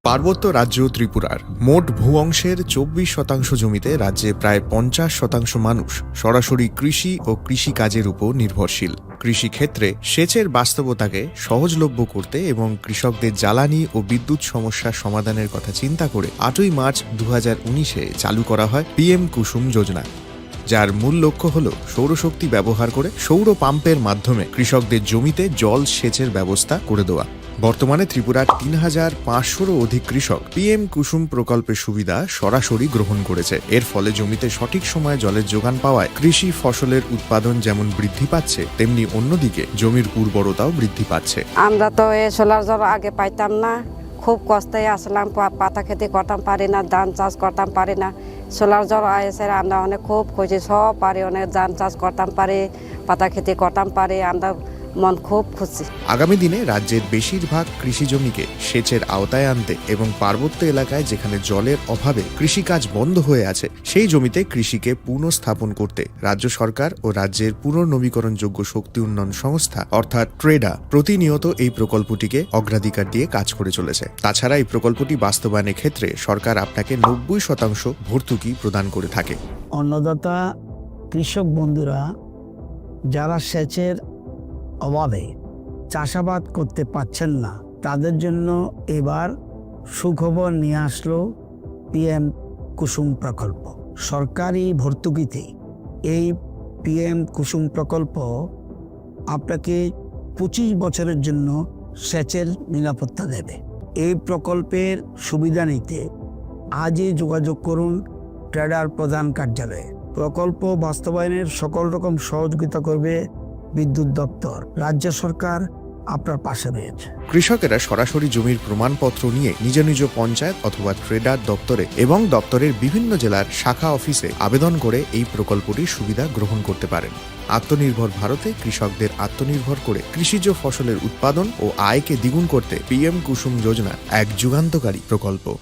পার্বত্য রাজ্য ত্রিপুরার মোট ভূ অংশের 24% জমিতে রাজ্যে প্রায় 50% মানুষ সরাসরি কৃষি ও কৃষিকাজের উপর নির্ভরশীল। কৃষিক্ষেত্রে সেচের বাস্তবতাকে সহজলভ্য করতে এবং কৃষকদের জ্বালানি ও বিদ্যুৎ সমস্যার সমাধানের কথা চিন্তা করে 8ই মার্চ 2019-এ চালু করা হয় পিএম কুসুম যোজনা, যার মূল লক্ষ্য হল সৌরশক্তি ব্যবহার করে সৌর পাম্পের মাধ্যমে কৃষকদের জমিতে জল সেচের ব্যবস্থা করে দেওয়া। বর্তমানে ত্রিপুরার 3500-রও অধিক কৃষক পিএম কুসুম প্রকল্পের সুবিধা সরাসরি গ্রহণ করেছে। এর ফলে জমিতে সঠিক সময়ে জলের যোগান পাওয়ায় কৃষি ফসলের উৎপাদন যেমন বৃদ্ধি পাচ্ছে, তেমনি অন্যদিকে জমির উর্বরতাও বৃদ্ধি পাচ্ছে।
আমরা তো এই সোলার জল আগে পাইতাম না, খুব কষ্টে আসলাম, পাতা খেতে করতাম পারি না, ধান চাষ করতাম পারি না। সোলার জল এসে আমরা অনেক খুব খুশি, সব পারি, অনেক ধান চাষ করতাম পারি, পাতা খেতে করতাম পারি, আমরা মন খুব খুশি।
আগামী দিনে রাজ্যের বেশিরভাগ কৃষি জমিকে সেচের আওতায় আনতে এবং পার্বত্য এলাকায় যেখানে জলের অভাবে কৃষিকাজ বন্ধ হয়ে আছে সেই জমিতে কৃষিকে পুনঃস্থাপন করতে রাজ্য সরকার ও রাজ্যের পুনর্নবীকরণযোগ্য শক্তি উন্নয়ন সংস্থা অর্থাৎ ট্রেডা প্রতিনিয়ত এই প্রকল্পটিকে অগ্রাধিকার দিয়ে কাজ করে চলেছে। তাছাড়া এই প্রকল্পটি বাস্তবায়নের ক্ষেত্রে সরকার আপনাকে 90% ভর্তুকি প্রদান করে থাকে।
অন্নদাতা কৃষক বন্ধুরা যারা সেচের অভাবে চাষাবাদ করতে পারছেন না, তাদের জন্য এবার সুখবর নিয়ে আসলো পিএম কুসুম প্রকল্প। সরকারি ভর্তুকিতে এই PM কুসুম প্রকল্প আপনাকে 25 বছরের জন্য সেচের নিরাপত্তা দেবে। এই প্রকল্পের সুবিধা নিতে আজই যোগাযোগ করুন ট্রেডার প্রধান কার্যালয়ে। প্রকল্প বাস্তবায়নের সকল রকম সহযোগিতা করবে বিদ্যুৎ দপ্তর। রাজ্য সরকার আপনার পাশে রয়েছে।
কৃষকেরা সরাসরি জমির প্রমাণপত্র নিয়ে নিজ নিজ পঞ্চায়েত অথবা ট্রেডার দপ্তরে এবং দপ্তরের বিভিন্ন জেলার শাখা অফিসে আবেদন করে এই প্রকল্পটির সুবিধা গ্রহণ করতে পারেন। আত্মনির্ভর ভারতে কৃষকদের আত্মনির্ভর করে কৃষিজ ফসলের উৎপাদন ও আয়কে দ্বিগুণ করতে PM কুসুম যোজনা এক যুগান্তকারী প্রকল্প।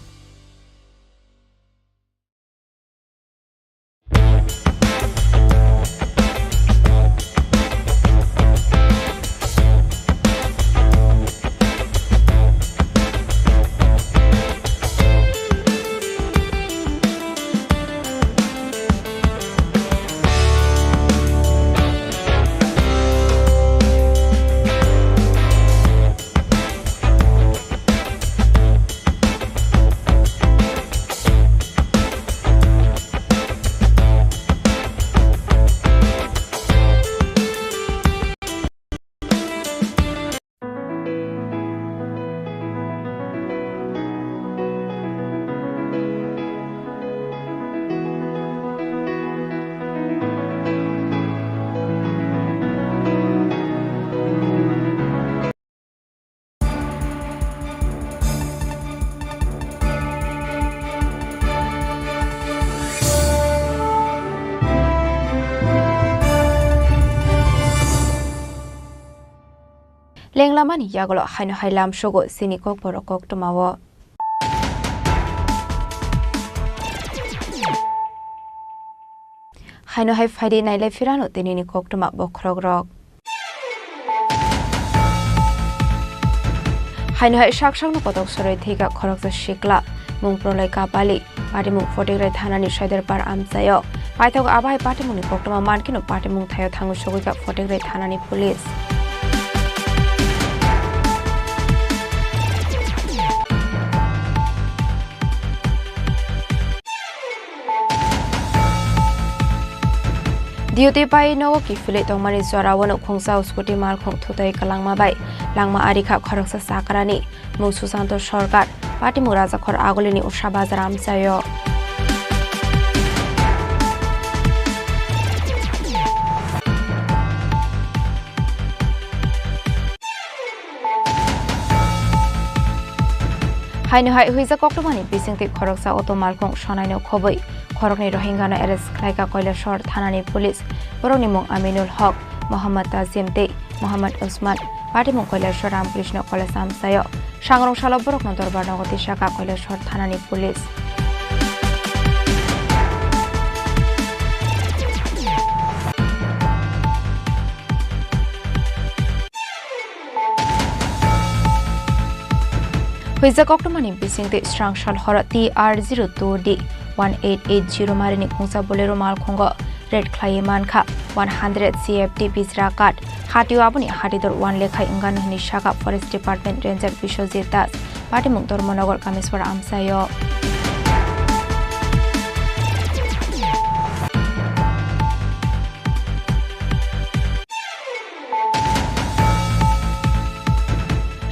লেংলামানি ইয়াগল হাইনো হাইলাম সগো সিনি কক বড় কক টমাও হাইনো হাই ফাইডে নাইলাই ফিরানো তিনিনি কক টমা বখরগ রক হাইনো হাই সাকসাংনো পদক সরই থিকা খরকজা শিকলা মুং প্রলয় কাপালি পাটিমুং ফটিগ্রাই থানানি সাইদারপার আমসায় পাইথাগ আবাই পাটিমুংনি কক টমা মানকিনো পাটিমুং থায় থাঙ্গু সগৈকা ফটিগ্রাই থানানি police Diuti pai no ki file tongmani zorawano khongsa uskoti mal khong thutai kalangma bai langma arikha khoroksa sakarani mu susanto sarkar pati muraja khor agolini usha bazar amsayo haino hai huija koktomani bisingti khoroksa auto malkhong sonaino khoboi খরকনি রোহিঙ্গানো arrest খাইকা কৈলাসর থানানি police বরংনি মুং আমিনুল হক মোহাম্মদ তাজিম তে মোহাম্মদ উসমান পাটিমুং Kailashahar Ramakrishna college আমসায় সাংরং সালব বরকন দরবার নগতি শাখা কৈলাসর থানানি পুলিশ হুইজা কক্টমানি বিসিংতে স্ট্রাংশাল হর TR02D 1880 marini khongsa bolero mal khongo red khlai manka 100 CFT bisra kat hatiu abuni hatidor 1 lekhai ingan hini shaka forest department ranger Bishojit Das patimung dormonogor kameswar amsayo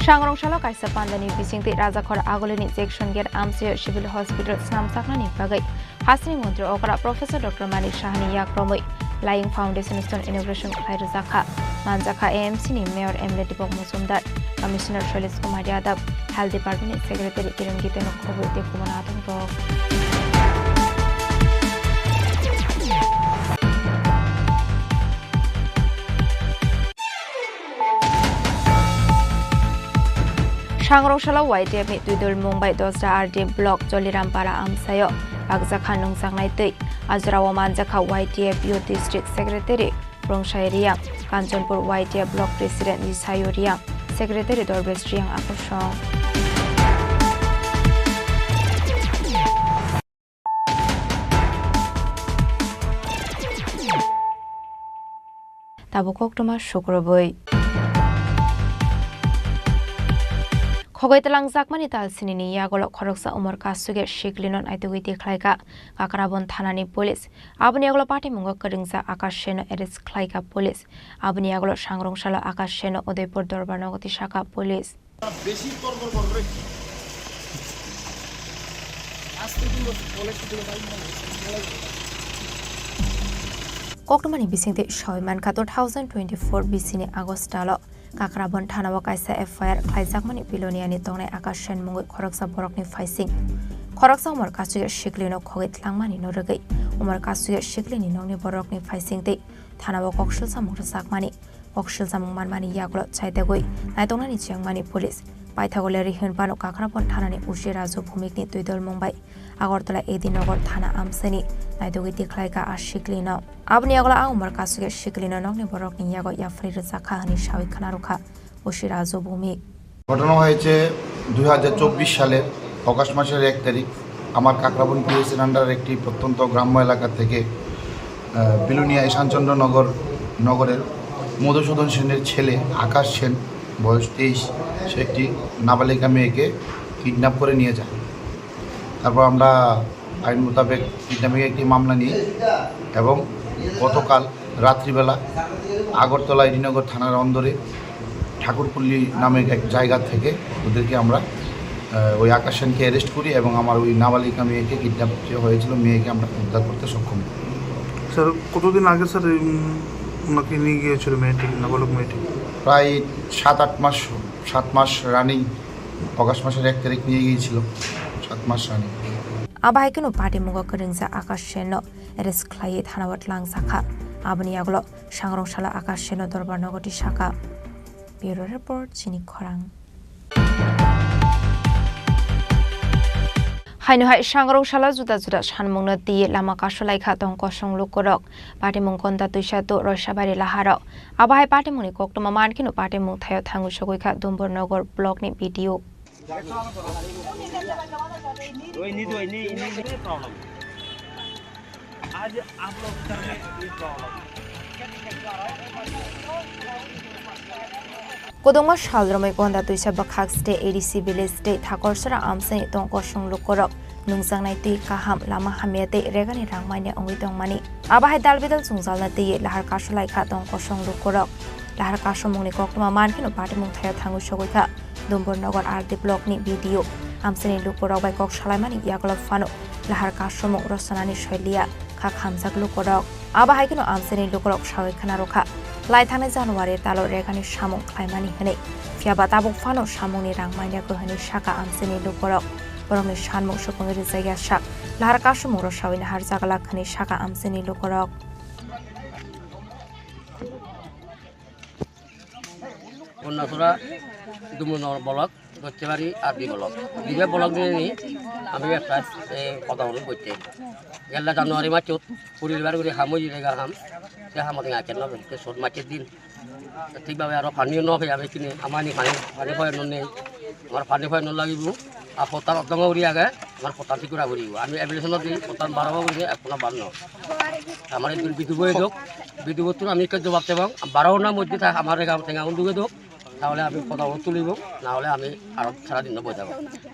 Sangrongshalo kaisa pandani bisingti rajakhor agolini section gate amsayo civil hospital snamsaknani bagai hasni mantri okra professor Dr. Manik Shahani yakromoi Lying Foundation Stone Inauguration Khairu Zakha Manjakha AMC ni Mayor Emle Dipok Musumdar Commissioner Shailesh Kumar Yadav Health Department Secretary Kiran Giteno khobor dekhubona atong Sangrongshalo YTF ni Tuidul Mumbai Dosra RD Block Jolirampara Amsayo Bagjakha Nungsangnai Tei Azrawa Manjakha YTF Youth District Secretary Rongshai Riang Kanchanpur YTF Block President Nisayo Riang Secretary Dorbesh Riang Akoshong Tabukok Toma Shukroboi খগৈতলাং জাকমানি তালসিনি ইয়াগল খরকসা উমর কাসুগে শিকলিনন আইতুগি দেখলাইকা কাকরাবন থানানি পুলিশ আবনি আগলো পাটিমুঙ্গ করিংজা আকাশ সেন এরেস খ্লাইকা পুলিশ আবনি আগলো সাংরংশালা আকাশ সেন উদয়পুর দরবার নগতি শাখা police Koktomani bisingte Shoiman ka 2024 bisini Agostalo Kakrabon Thanawa kaisa FIR Khlaijak Piloniani tongnai Akashen mungoi khoroksa borokni faising khoroksa umar kasuge shiklino khogit langmani norogei umar kasuge shiklini nongni borokni faisingte Thanawa kokshil samung sakmani kokshil samung manmani yaglo chaitagoi naitongnani chiangmani police পাইথাগলে রিহন পানো কাকরাপন থানানি উশি রাজু ভূমিকনি দুইদল মুম্বাই আগরতলা এদিনগর থানা আমসেনি নাইদগি দেখলাইকা আশিকলিন আবনি আগলা আউমার কাসুগে শিকলিন নগনি বরকনি ইয়াগো ইয়াফরির জাখাহানি শাওই খানারুখা উশি রাজু ভূমিক
ঘটনা হয়েছে 2024 সালের অগাস্ট মাসের 1 তারিখ আমার কাকরাপন পিএসএর আন্ডারের একটি প্রত্যন্ত গ্রাম্য এলাকা থেকে বিলুনিয়া ঈশানচন্দ্র নগরের মধুসূদন সেনের ছেলে আকাশ সেন বয়স 23 সে একটি নাবালিকা মেয়েকে কিডন্যাপ করে নিয়ে যায়। তারপর আমরা আইন মোতাবেক কিডন্যাপিংয়ে একটি মামলা নিই এবং গতকাল রাত্রিবেলা আগরতলা এডিনগর থানার অন্দরে ঠাকুরপল্লী নামে এক জায়গা থেকে ওদেরকে আমরা ওই আকাশ সেনকে অ্যারেস্ট করি এবং আমার ওই নাবালিকা মেয়েকে কিডন্যাপ যে হয়েছিল মেয়েকে আমরা উদ্ধার করতে সক্ষম হই।
স্যার কতদিন আগে স্যার ওনাকে নিয়ে গিয়েছিল মেয়েটি নাবালক মেয়েটি?
প্রায় 7 মাস রানিং অগাস্ট মাসের 1 তারিখ নিয়ে গিয়েছিল 7 মাস রানিং
আবাইকেনো পাটি মুগা করিংজা আকাশ সেন এরেস খ্লাই থানাওয়াট লাং শাখা আবনি আগলো সাংরংশালা আকাশ সেন দরবার নগটি শাখা ব্যুরো রিপোর্ট চিনি খরাং হাইনহাই সাংরংশালা জুদা জুদা সানমুংনো দিয়ে লামা কাশলাইখা দং কসং লুকরক পাটিমুং কন্দা তুইসাতো রয়সাবাড়ি লাহারাও আবাহাই পাটিমুনি কোকটমা মানকিনো পাটিমুং থায় থাঙ্গু সগৈখা দুম্বরনগর ব্লকনি video Kodongma shalromai gonda tuisa bakhak ste ADC village ste thakorsara amsani tong kosong lukorok nungsangnai tui kaham lama hamiate regani rangmaine ongui tongmani abahai dalbidal sungjalna tui lahar kasolai kha tong kosong lukorok lahar kasomungni koktoma mankino patimung thaya thangu sogoikha dumbornogor RD block ni video amsani lukorok bai kok salaimani yaglok fano lahar kasomung rosanani shoilia kha khamjak lukorok abahai kino amsani lukorok shawai khana rokha লাই থানে জানুয়ারির তালো রেখানি সামুং খাইমানি হনে ফিয়াবা তাবুক Fanon সামুংনি রাংমাইনা গহনি Shaka আমসেনি লুকরক বরংনি সানমুং সুপঙ্গের জায়গা শাক লাহার কাশুমুং রসাউইনা হার জাগালা খানি Shaka আমসেনি লুকরক
অন্যতরা দুমুনগর block Dakshinbari আরবি block দিবে block নিয়ে আমি একটা কথা বলুন করতে গেলা জানুয়ারি মাসত পরিবার করে হামই রেগা হাম সে হামতে আছেন না সোট মাসের দিন ঠিকভাবে আরও পানিও নয় আমি কিনে আমার পানি ভয় নেই আমার পানি ভয় নাগিব আর পতান অদম উড়ি আগে আমার পতান ঠিক করে উড়িব আমি এপ্লিকেশন দিই পতান বাড়াবো উড়িয়ে আপনার বাড়ন আমার বিদ্যুৎ বয়ে হোক বিদ্যুৎ আমি জবাব দেব 12 না মধ্যে আমার রেগা টেঙা ডুবে হোক তাহলে আমি কথা তুলিব না হলে আমি আরও সারাদিন বই যাবো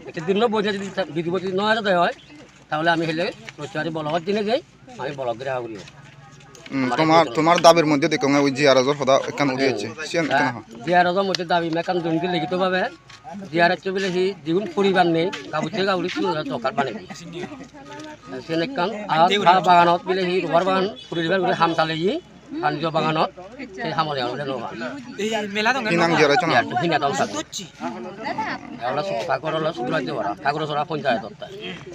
একটা দিন বইতে যদি বিদ্যুৎ 9,000 হয় তাহলে আমি হেলে রোজগারি বলগত দিনে যাই আমি বলক দিয়ে উড়িব
তোমার দাবির মধ্যে দেখো ওই জিয়ারাজর হদা কান উড়িয়েছে
জিয়ারাজর মধ্যে দাবি মেকান জমিতে লিখিত ভাবে জিয়ারাজ বলে হি দ্বিগুণ পরিবার নেই গাবুতে গাউলি দরকার বানে সেন কান আর বাগানত বলে হি রবার বাগান পরিবার করে হাম চালে হি আনিজ বাগানত সেই হামলে আনলে নবা এই মেলা দং নাম জিয়ারাজ না হিনা দং সাচ্ছি আমরা কাগরলা সুগ্রাজ দেওয়া কাগরসরা পঞ্চায়েত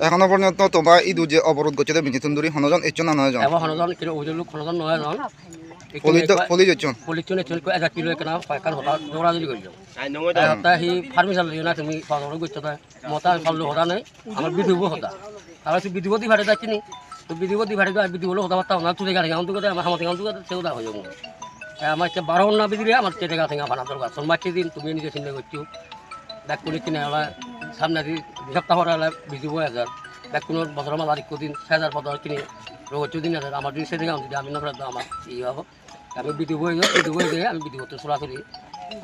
এখনো পর্যন্ত তোমরা ইদু যে অবরোধ করছে মিনিতুন্দুরি হনজন এজন না নয়জন
এবং হনজন কিলো ওজন লোক হনজন 9জন পলিজন চল কো 1000 কিলো কেনা পাকার হতা দৌড়াদৌড়ি করিল তা হি ফার্মেশন লিও না তুমি পাগল গইছ তা মতা পারলো হতা নাই আমার বিধুব হতা আর সে বিধুবতি ভাড়ে যাচ্ছিনি তো বিধুবতি ভাড়ে বিধু হলো হতা পাতা না তুই গাড়ি গাউন তো আমার হামতে গাউন তো সেউদা হয়ে যাবো আমার 12 না বিধি আমার চেটে গা থেকে বানা দরকার সোমবার দিন তুমি নিজে চিন্তা করছো ব্যাগ করে কিনে হলা সামনে সপ্তাহ হলে বিধুব 1000 ব্যাগ কোনো বছর মাল আরেক দিন 6000 পদ কিনে রোজ দিন আমার দিন সেটে গাউন যদি আমি না করে আমার ই হবো আমি বিধুব হয়ে দিয়ে আমি বিধুবতে সরাসরি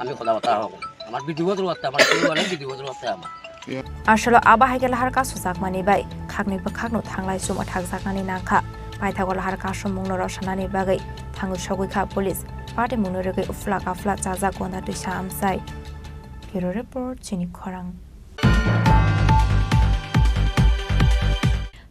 আমি কথা বলতে হবো আমার বিধিগত করতে আমার অনেক বিধিগত করতে আমার
আসলে আবাहाय लाहार का सुजाकमानि बाय खागनिबो खागनो थांलाय सुमा थागजाकनानि नांखा पाइथागो लाहार का मुंनो रसनानि बागै थांगो सगैखा पुलिस पार्टी मुंनो रगै उफ्ला गाफ्ला जाजा गना दैसा आमसाय ब्युरो रिपोर्ट चिनि खरां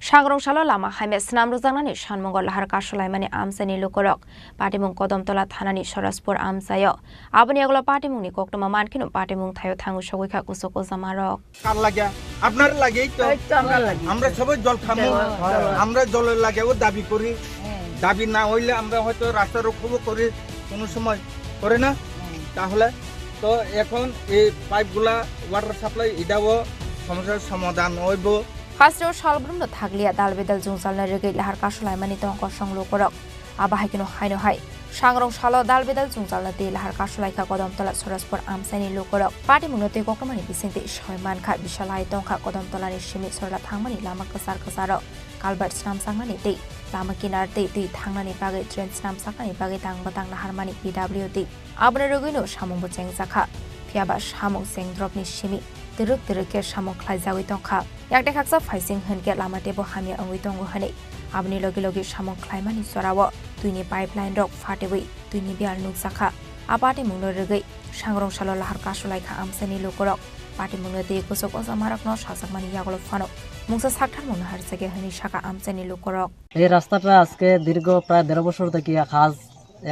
सांग्रंशालो लामा हाइमे स्नाम रोजांनानि सानमंगल लाहार कासलायमानि आमसानि लोकरक पार्टीमुं कदमतला थानानि सरासपुर आमसायो आबनि अगला पार्टीमुंनि कक्टमा मानखिनो पार्टीमुं थायो थांगु सगैखा कुसको जामारक
কার লাগে আপনার লাগেই তো আমরা সবাই জল খামো আমরা জলের লাগেও দাবি করি দাবি না হইলে আমরা হয়তো রাস্তা রক্ষবো করি কোনো সময় করে না তাহলে তো এখন এই পাইপগুলা ওয়াটার সাপ্লাই এটাও সমস্যার সমাধান হইব
हास्रो सालब्रुमनो थागलिया दालबेदाल जुंजालना रेगै लाहार कासलायमानि तंक संलोकरक आबाहायकिनो हायनो हाय सांग्रं सालो दालबेदाल जुंजालना दे लाहार कासलायखा कदमतला सरासपुर आमसायनि लोकरक पार्टी मुनते ककमानि बिसिंते सयमानखा बिशालाय तंखा कदमतलानि सिमि सरला थांमानि लामा कसार कसार कालबार स्नाम सांनानि दै लामा किनार दै थांनानि बागै ट्रेन स्नाम सांनानि बागै दांबा हारमानि PWD आबने रेगैनो सामुंबो जेंजाखा फियाबा सामुं जेंद्रबनि सिमि दरक दरके सामुं ख्लायजावै तंखा yakte khaksa faising henke lama tebo hamia angui tongo hane abni logi logi samong khlaimani sorawo tuini pipeline rok fatewi tuini bial nuk sakha apate mungno regai sangrong salo lahar kasulaikha amsani lokorok pati mungno de kusok osamarak no sasakmani yagolo fano mungsa sakthar mungno harsage hani shaka amsani lokorok
এই রাস্তাটা আজকে দীর্ঘ প্রায় 1.5 বছর থেকে কাজ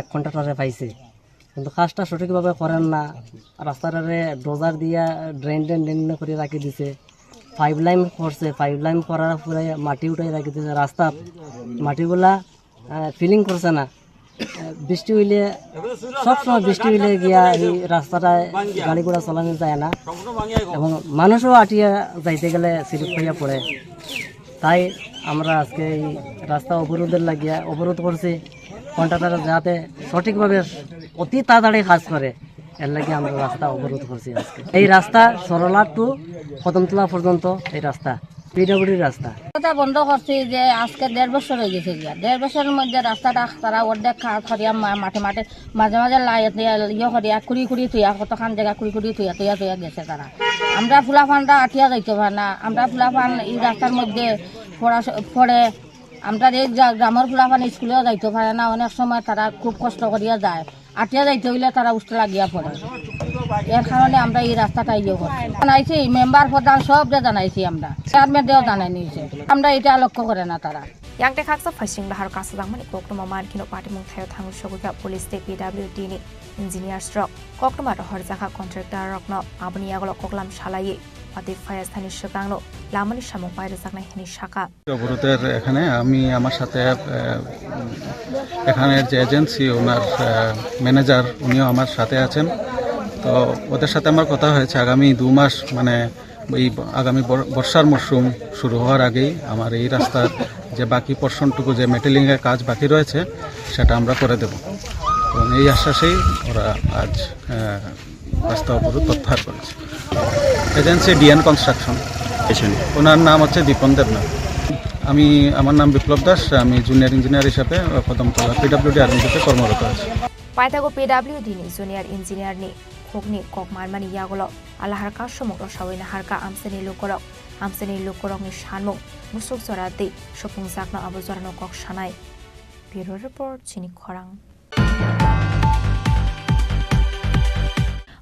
এক কন্ট্রাক্টরে পাইছে কিন্তু কাজটা সঠিকভাবে করেন না রাস্তাটারে ডোজার দিয়া ড্রেন করে রাখি দিছে পাইপলাইন করছে পাইপলাইন করার পরে মাটি উঠাই রাখি দিয়েছে রাস্তা মাটিগুলা ফিলিং করছে না বৃষ্টি হইলে সবসময় বৃষ্টি হইলে গিয়া এই রাস্তাটায় গাড়ি ঘোড়া চালানো যায় না এবং মানুষও আটিয়া যাইতে গেলে স্লিপ হইয়া পড়ে তাই আমরা আজকে এই রাস্তা অবরোধের লাগিয়া অবরোধ করছি কন্ট্রাক্টর যাতে সঠিকভাবে অতি তাড়াতাড়ি কাজ করে এর লাগে আমরা রাস্তা অবরোধ করছি আজকে এই রাস্তা সরলা টু কদমতলা পর্যন্ত এই রাস্তা PWD রাস্তা
কথা বন্ধ করছি যে আজকে 1.5 বছর হয়ে গেছে গিয়া 1.5 বছরের মধ্যে রাস্তাটা তারা অর্ধেক করিয়া মাঠে মাঝে মাঝে ইয়ে করিয়া কুড়ি তুইয়া কতখান জায়গা কুড়ি তুইয়া গেছে তারা আমরা ফুলাফানরা আটিয়া যাইতে পারে না আমরা ফুলাফান এই রাস্তার মধ্যে পড়ে আমরা এই গ্রামের ফুলাফান স্কুলেও যাইতে পারে না অনেক সময় তারা খুব কষ্ট করিয়া যায় আটিয়া যাইতে হইলে তারা উষ্ঠ লাগিয়া পড়ে এর কারণে আমরা এই রাস্তাটা ইয়ে করছি জানাইছি মেম্বার প্রধান সব জানাইছি আমরা চেয়ারম্যানদেরও জানাই নিয়েছে আমরা এটা লক্ষ্য করে না তারা
yakte khaksa faising lahar kasudangmani koktoma mankino patimung thayo thangu sogika police te PWD ni engineer stroke koktoma rohor jaka contractor rokno abni agolo koklam shalai ati fire স্থানীয় সকাংনো লামানি সামং বাইরে জাকনা হিনি শাখা
অবরোধের এখানে আমি আমার সাথে এখানের যে এজেন্সি ওনার ম্যানেজার উনিও আমার সাথে আছেন তো ওদের সাথে আমার কথা হয়েছে আগামী 2 মাস মানে এই আগামী বর্ষার মরশুম শুরু হওয়ার আগেই আমার এই রাস্তার যে বাকি পোর্শনটুকু যে মেটেলিংয়ের কাজ বাকি রয়েছে সেটা আমরা করে দেব এবং এই আশ্বাসেই ওরা আজ রাস্তা অবরোধ প্রত্যাহার করেছে এজেন্সি ডিএন কনস্ট্রাকশন ওনার নাম হচ্ছে দীপন দেবনাথ আমার নাম বিপ্লব দাস আমি জুনিয়র ইঞ্জিনিয়ার হিসাবে কদমতলা PWD আর্মিতে কর্মরত আছি
পাইথাগো PWD ni junior engineer ni khokni kokmarmani yagolo alahar ka somok rosawina harka amsani lukorok ni shanmo musuk jorate shopung jakna abojorano kok shanai bureau report chini khorang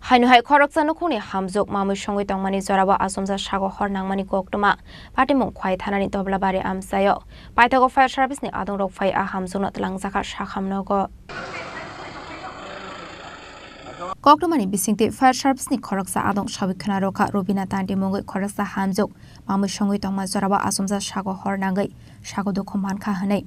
hainu hai khorok jano khuni hamjok mamui songoi tongmani joraba asomja sago hor nangmani koktoma patimung khwai thanani toblabari amsayo paithago fire service ni adong rok phai a hamjokno tlangjaka sakhamnogo koktoma ni bisingte fire service ni khoroksa adong sabikhana rokha robina tandi mongoi khoroksa hamjok mamui songoi tongma joraba asomja sago hor nangai sago dokho mankha hanai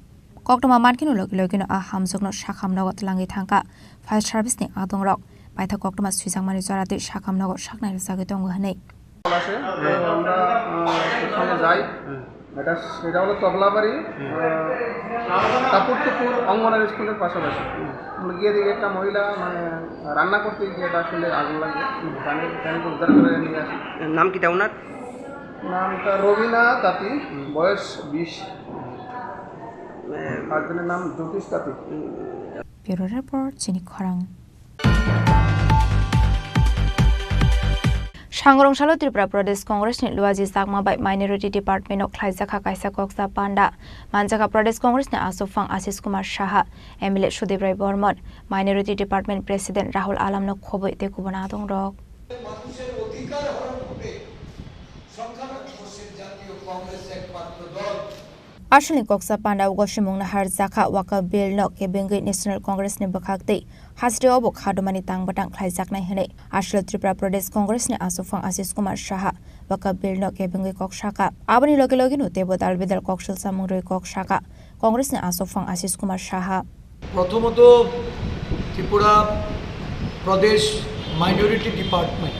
koktoma mankino logino a hamjokno sakhamnogo tlangi thangka fire service ni adong rok পাইথা কক্টমা সুইজাংমানি জরাতে শাখামনগর শাকনাই জাগে দঙ্গ হানে
আছে আমরা সেখানে যাই এটা হলো তবলাবাড়ি কাপুরটুকুর অঙ্গনারী স্কুলের পাশাপাশি আমরা গিয়ে দেখি একটা মহিলা মানে রান্না করতে গিয়ে আসলে আগুন লাগে পানিকে উদ্ধার করে নিয়ে আসি
নাম কি ওনার
নামটা রবিনা তাঁতি বয়স 20 একজনের নাম জ্যোতিষ তাঁতি
ব্যুরো রিপোর্ট চিনি খরাং सांग्रंशालो त्रिपुरा प्रदेश कांग्रेस नि लुआजी सागमाबाई माइनॉरिटी डिपार्टमेंट ऑफ खाइजाखा काइसा कक्सा पांडा मानजाखा प्रदेश कांग्रेस नि आसोफांग Ashish Kumar Shah MLA Sudev Roy Barman minority department president Rahul Alam न खबै ते कुबना दं रक आशलनि कक्सा पांडा गशिमुंग हार जाखा वाका बिल न केबेंगै नेशनल कांग्रेस नि बखागदै हास्टेआव बो खादमानि तांबाटां खाइजाकनाय हनै आशल त्रिपुरा प्रदेश कांग्रेस नि आसोफांग आशीष कुमार शाह वाका बिल न केबेंगै कक्साका आबनि लगे लगे नुते बदाल बेदाल कक्सल सामुंग्रै कक्साका कांग्रेस नि आसोफांग आशीष कुमार शाह
प्रथमत त्रिपुरा प्रदेश माइनॉरिटी डिपार्टमेंट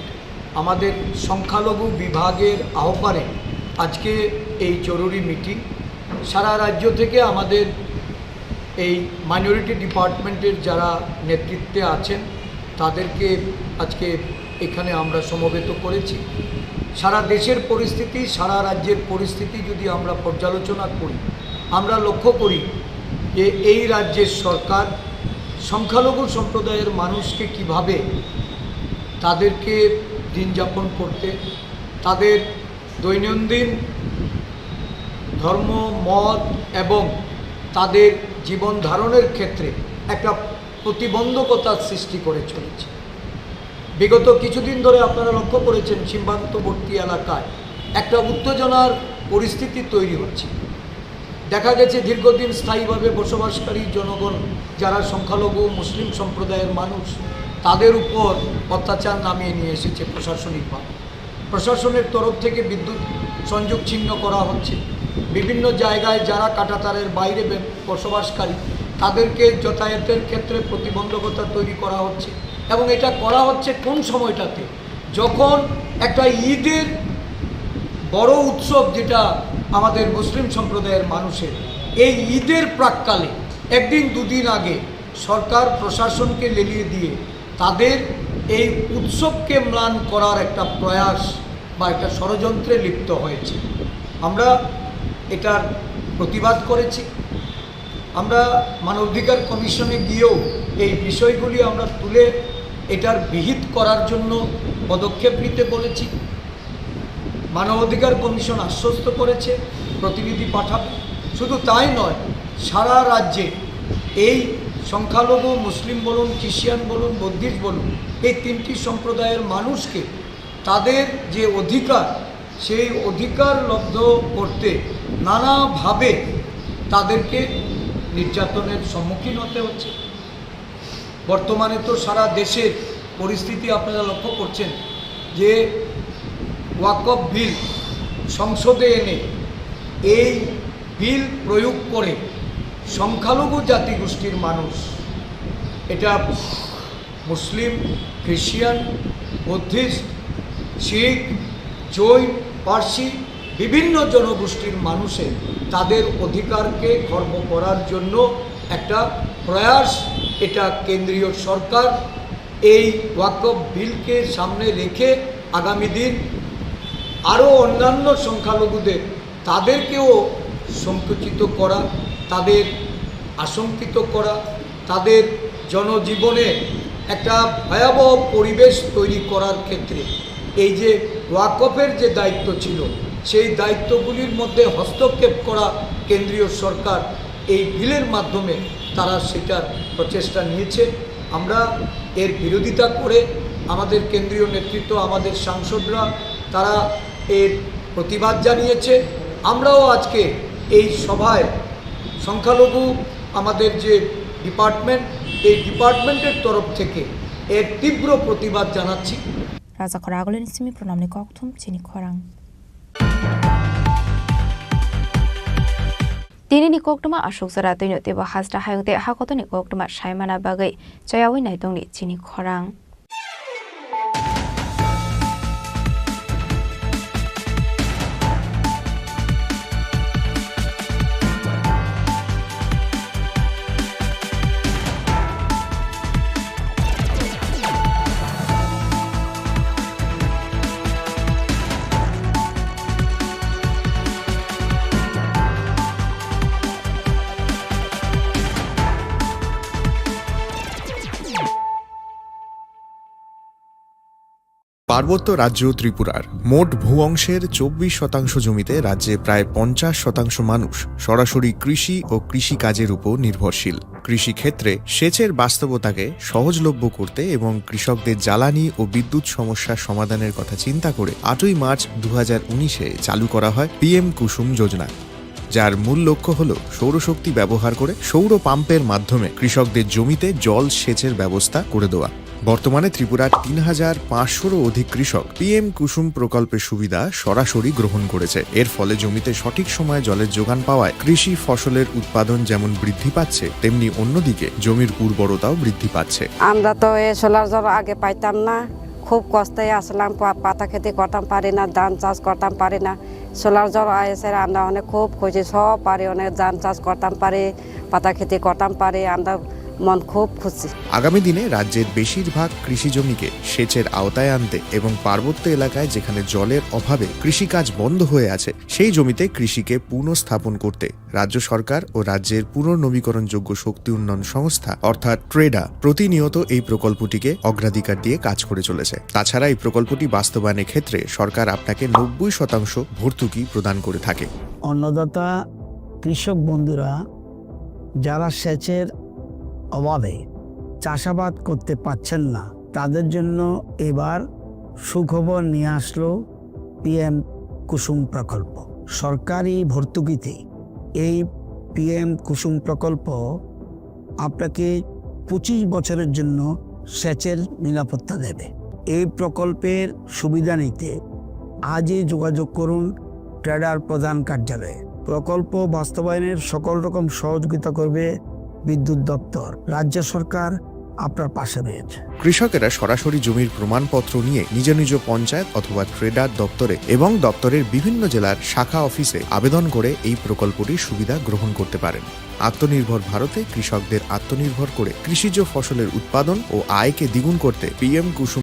আমাদের সংখ্যালঘু বিভাগের আহ্বানে আজকে এই জরুরি মিটিং সারা রাজ্য থেকে আমাদের এই মাইনরিটি ডিপার্টমেন্টের যারা নেতৃত্বে আছেন তাদেরকে আজকে এখানে আমরা সমবেত করেছি সারা দেশের পরিস্থিতি সারা রাজ্যের পরিস্থিতি যদি আমরা পর্যালোচনা করি আমরা লক্ষ্য করি যে এই রাজ্যের সরকার সংখ্যালঘু সম্প্রদায়ের মানুষকে কিভাবে তাদেরকে দিন যাপন করতে তাদের দৈনন্দিন ধর্ম মত এবং তাদের জীবন ধারণের ক্ষেত্রে একটা প্রতিবন্ধকতার সৃষ্টি করে চলেছে বিগত কিছুদিন ধরে আপনারা লক্ষ্য করেছেন সীমান্তবর্তী এলাকায় একটা উত্তেজনার পরিস্থিতি তৈরি হচ্ছে দেখা গেছে দীর্ঘদিন স্থায়ীভাবে বসবাসকারী জনগণ যারা সংখ্যালঘু মুসলিম সম্প্রদায়ের মানুষ তাদের উপর অত্যাচার নামিয়ে নিয়ে এসেছে প্রশাসনিকভাবে প্রশাসনের তরফ থেকে বিদ্যুৎ সংযোগ ছিন্ন করা হচ্ছে বিভিন্ন জায়গায় যারা কাঁটাতারের বাইরে বসবাসকারী তাদেরকে যাতায়াতের ক্ষেত্রে প্রতিবন্ধকতা তৈরি করা হচ্ছে এবং এটা করা হচ্ছে কোন সময়টাতে যখন একটা ঈদের বড় উৎসব যেটা আমাদের মুসলিম সম্প্রদায়ের মানুষের এই ঈদের প্রাক্কালে একদিন দুদিন আগে সরকার প্রশাসনকে লেলিয়ে দিয়ে তাদের এই উৎসবকে ম্লান করার একটা প্রয়াস বা একটা ষড়যন্ত্রে লিপ্ত হয়েছে আমরা এটার প্রতিবাদ করেছি আমরা মানবাধিকার কমিশনে গিয়েও এই বিষয়গুলি আমরা তুলে এটার বিহিত করার জন্য পদক্ষেপ নিতে বলেছি মানবাধিকার কমিশন আশ্বস্ত করেছে প্রতিনিধি পাঠাবে শুধু তাই নয় সারা রাজ্যে এই সংখ্যালঘু মুসলিম বলুন খ্রিস্টান বলুন বৌদ্ধিস্ট বলুন এই তিনটি সম্প্রদায়ের মানুষকে তাদের যে অধিকার সেই অধিকার লব্ধ করতে নানাভাবে তাদেরকে নির্যাতনের সম্মুখীন হতে হচ্ছে বর্তমানে তো সারা দেশের পরিস্থিতি আপনারা লক্ষ্য করছেন যে ওয়াকফ বিল সংসদে এনে এই বিল প্রয়োগ করে সংখ্যালঘু জাতিগোষ্ঠীর মানুষ এটা মুসলিম খ্রিস্টান বৌদ্ধিস্ট শিখ জৈন পার্সি বিভিন্ন জনগোষ্ঠীর মানুষের তাদের অধিকারকে খর্ব করার জন্য একটা প্রয়াস এটা কেন্দ্রীয় সরকার এই ওয়াকফ বিলকে সামনে রেখে আগামী দিন আরও অন্যান্য সংখ্যালঘুদের তাদেরকেও সংকুচিত করা তাদের আশঙ্কিত করা তাদের জনজীবনে একটা ভয়াবহ পরিবেশ তৈরি করার ক্ষেত্রে এই যে ওয়াকফের যে দায়িত্ব ছিল সেই দায়িত্বগুলির মধ্যে হস্তক্ষেপ করা কেন্দ্রীয় সরকার এই বিলের মাধ্যমে তারা সেটার প্রচেষ্টা নিয়েছে আমরা এর বিরোধিতা করে আমাদের কেন্দ্রীয় নেতৃত্ব আমাদের সাংসদরা তারা এর প্রতিবাদ জানিয়েছে আমরাও আজকে এই সভায় সংখ্যালঘু আমাদের যে ডিপার্টমেন্ট এই ডিপার্টমেন্টের তরফ থেকে এর তীব্র প্রতিবাদ জানাচ্ছি
রাজা খরাগলেন সিমি প্রণামনি ককথুম চিনি খরাং Dinini koktuma ashok zara toino teba hasda hayongte hakotoni koktuma shaimana bagai chayawi naitongni chini khorang
পার্বত্য রাজ্য ত্রিপুরার মোট ভূ অংশের 24% জমিতে রাজ্যে প্রায় 50% মানুষ সরাসরি কৃষি ও কৃষিকাজের উপর নির্ভরশীল। কৃষিক্ষেত্রে সেচের বাস্তবতাকে সহজলভ্য করতে এবং কৃষকদের জ্বালানি ও বিদ্যুৎ সমস্যার সমাধানের কথা চিন্তা করে 8ই মার্চ 2019-এ চালু করা হয় পিএম কুসুম যোজনা, যার মূল লক্ষ্য হল সৌরশক্তি ব্যবহার করে সৌর পাম্পের মাধ্যমে কৃষকদের জমিতে জল সেচের ব্যবস্থা করে দেওয়া। বর্তমানে ত্রিপুরার 3,500-রও অধিক কৃষক পিএম কুসুম প্রকল্পের সুবিধা সরাসরি গ্রহণ করেছে। এর ফলে জমিতে সঠিক সময়ে জলের যোগান পাওয়ায় কৃষি ফসলের উৎপাদন যেমন বৃদ্ধি পাচ্ছে, তেমনি অন্যদিকে জমির উর্বরতাও বৃদ্ধি পাচ্ছে।
আমরা তো এই সোলার জল আগে পাইতাম না, খুব কষ্টে আসলাম, পাতা খেতে করতাম পারি না, ধান চাষ করতাম পারি না। সোলার জল এসে আমরা অনেক খুব খুশি, সব পারি, অনেক ধান চাষ করতাম পারি, পাতা খেতে করতাম পারি, আমরা মন খুব খুশি।
আগামী দিনে রাজ্যের বেশিরভাগ কৃষি জমিকে সেচের আওতায় আনতে এবং পার্বত্য এলাকায় যেখানে জলের অভাবে কৃষিকাজ বন্ধ হয়ে আছে সেই জমিতে কৃষিকে পুনঃস্থাপন করতে রাজ্য সরকার ও রাজ্যের পুনর্নবীকরণযোগ্য শক্তি উন্নয়ন সংস্থা অর্থাৎ ট্রেডা প্রতিনিয়ত এই প্রকল্পটিকে অগ্রাধিকার দিয়ে কাজ করে চলেছে। তাছাড়া এই প্রকল্পটি বাস্তবায়নের ক্ষেত্রে সরকার আপনাকে 90% ভর্তুকি প্রদান করে থাকে।
অন্নদাতা কৃষক বন্ধুরা যারা সেচের অভাবে চাষাবাদ করতে পারছেন না, তাদের জন্য এবার সুখবর নিয়ে আসলো পিএম কুসুম প্রকল্প। সরকারি ভর্তুকিতে এই পিএম কুসুম প্রকল্প আপনাকে 25 বছরের জন্য সেচের নিরাপত্তা দেবে। এই প্রকল্পের সুবিধা নিতে আজই যোগাযোগ করুন ট্রেডার প্রধান কার্যালয়ে। প্রকল্প বাস্তবায়নের সকল রকম সহযোগিতা করবে বিদ্যুৎ দপ্তর। রাজ্য সরকার আপনার পাশে রয়েছে।
কৃষকেরা সরাসরি জমির প্রমাণপত্র নিয়ে নিজ নিজ পঞ্চায়েত অথবা ট্রেডার দপ্তরে এবং দপ্তরের বিভিন্ন জেলার শাখা অফিসে আবেদন করে এই প্রকল্পটির সুবিধা গ্রহণ করতে পারেন। আত্মনির্ভর ভারতে কৃষকদের আত্মনির্ভর করে কৃষিজ ফসলের উৎপাদন ও আয়কে দ্বিগুণ করতে পিএম কুসুম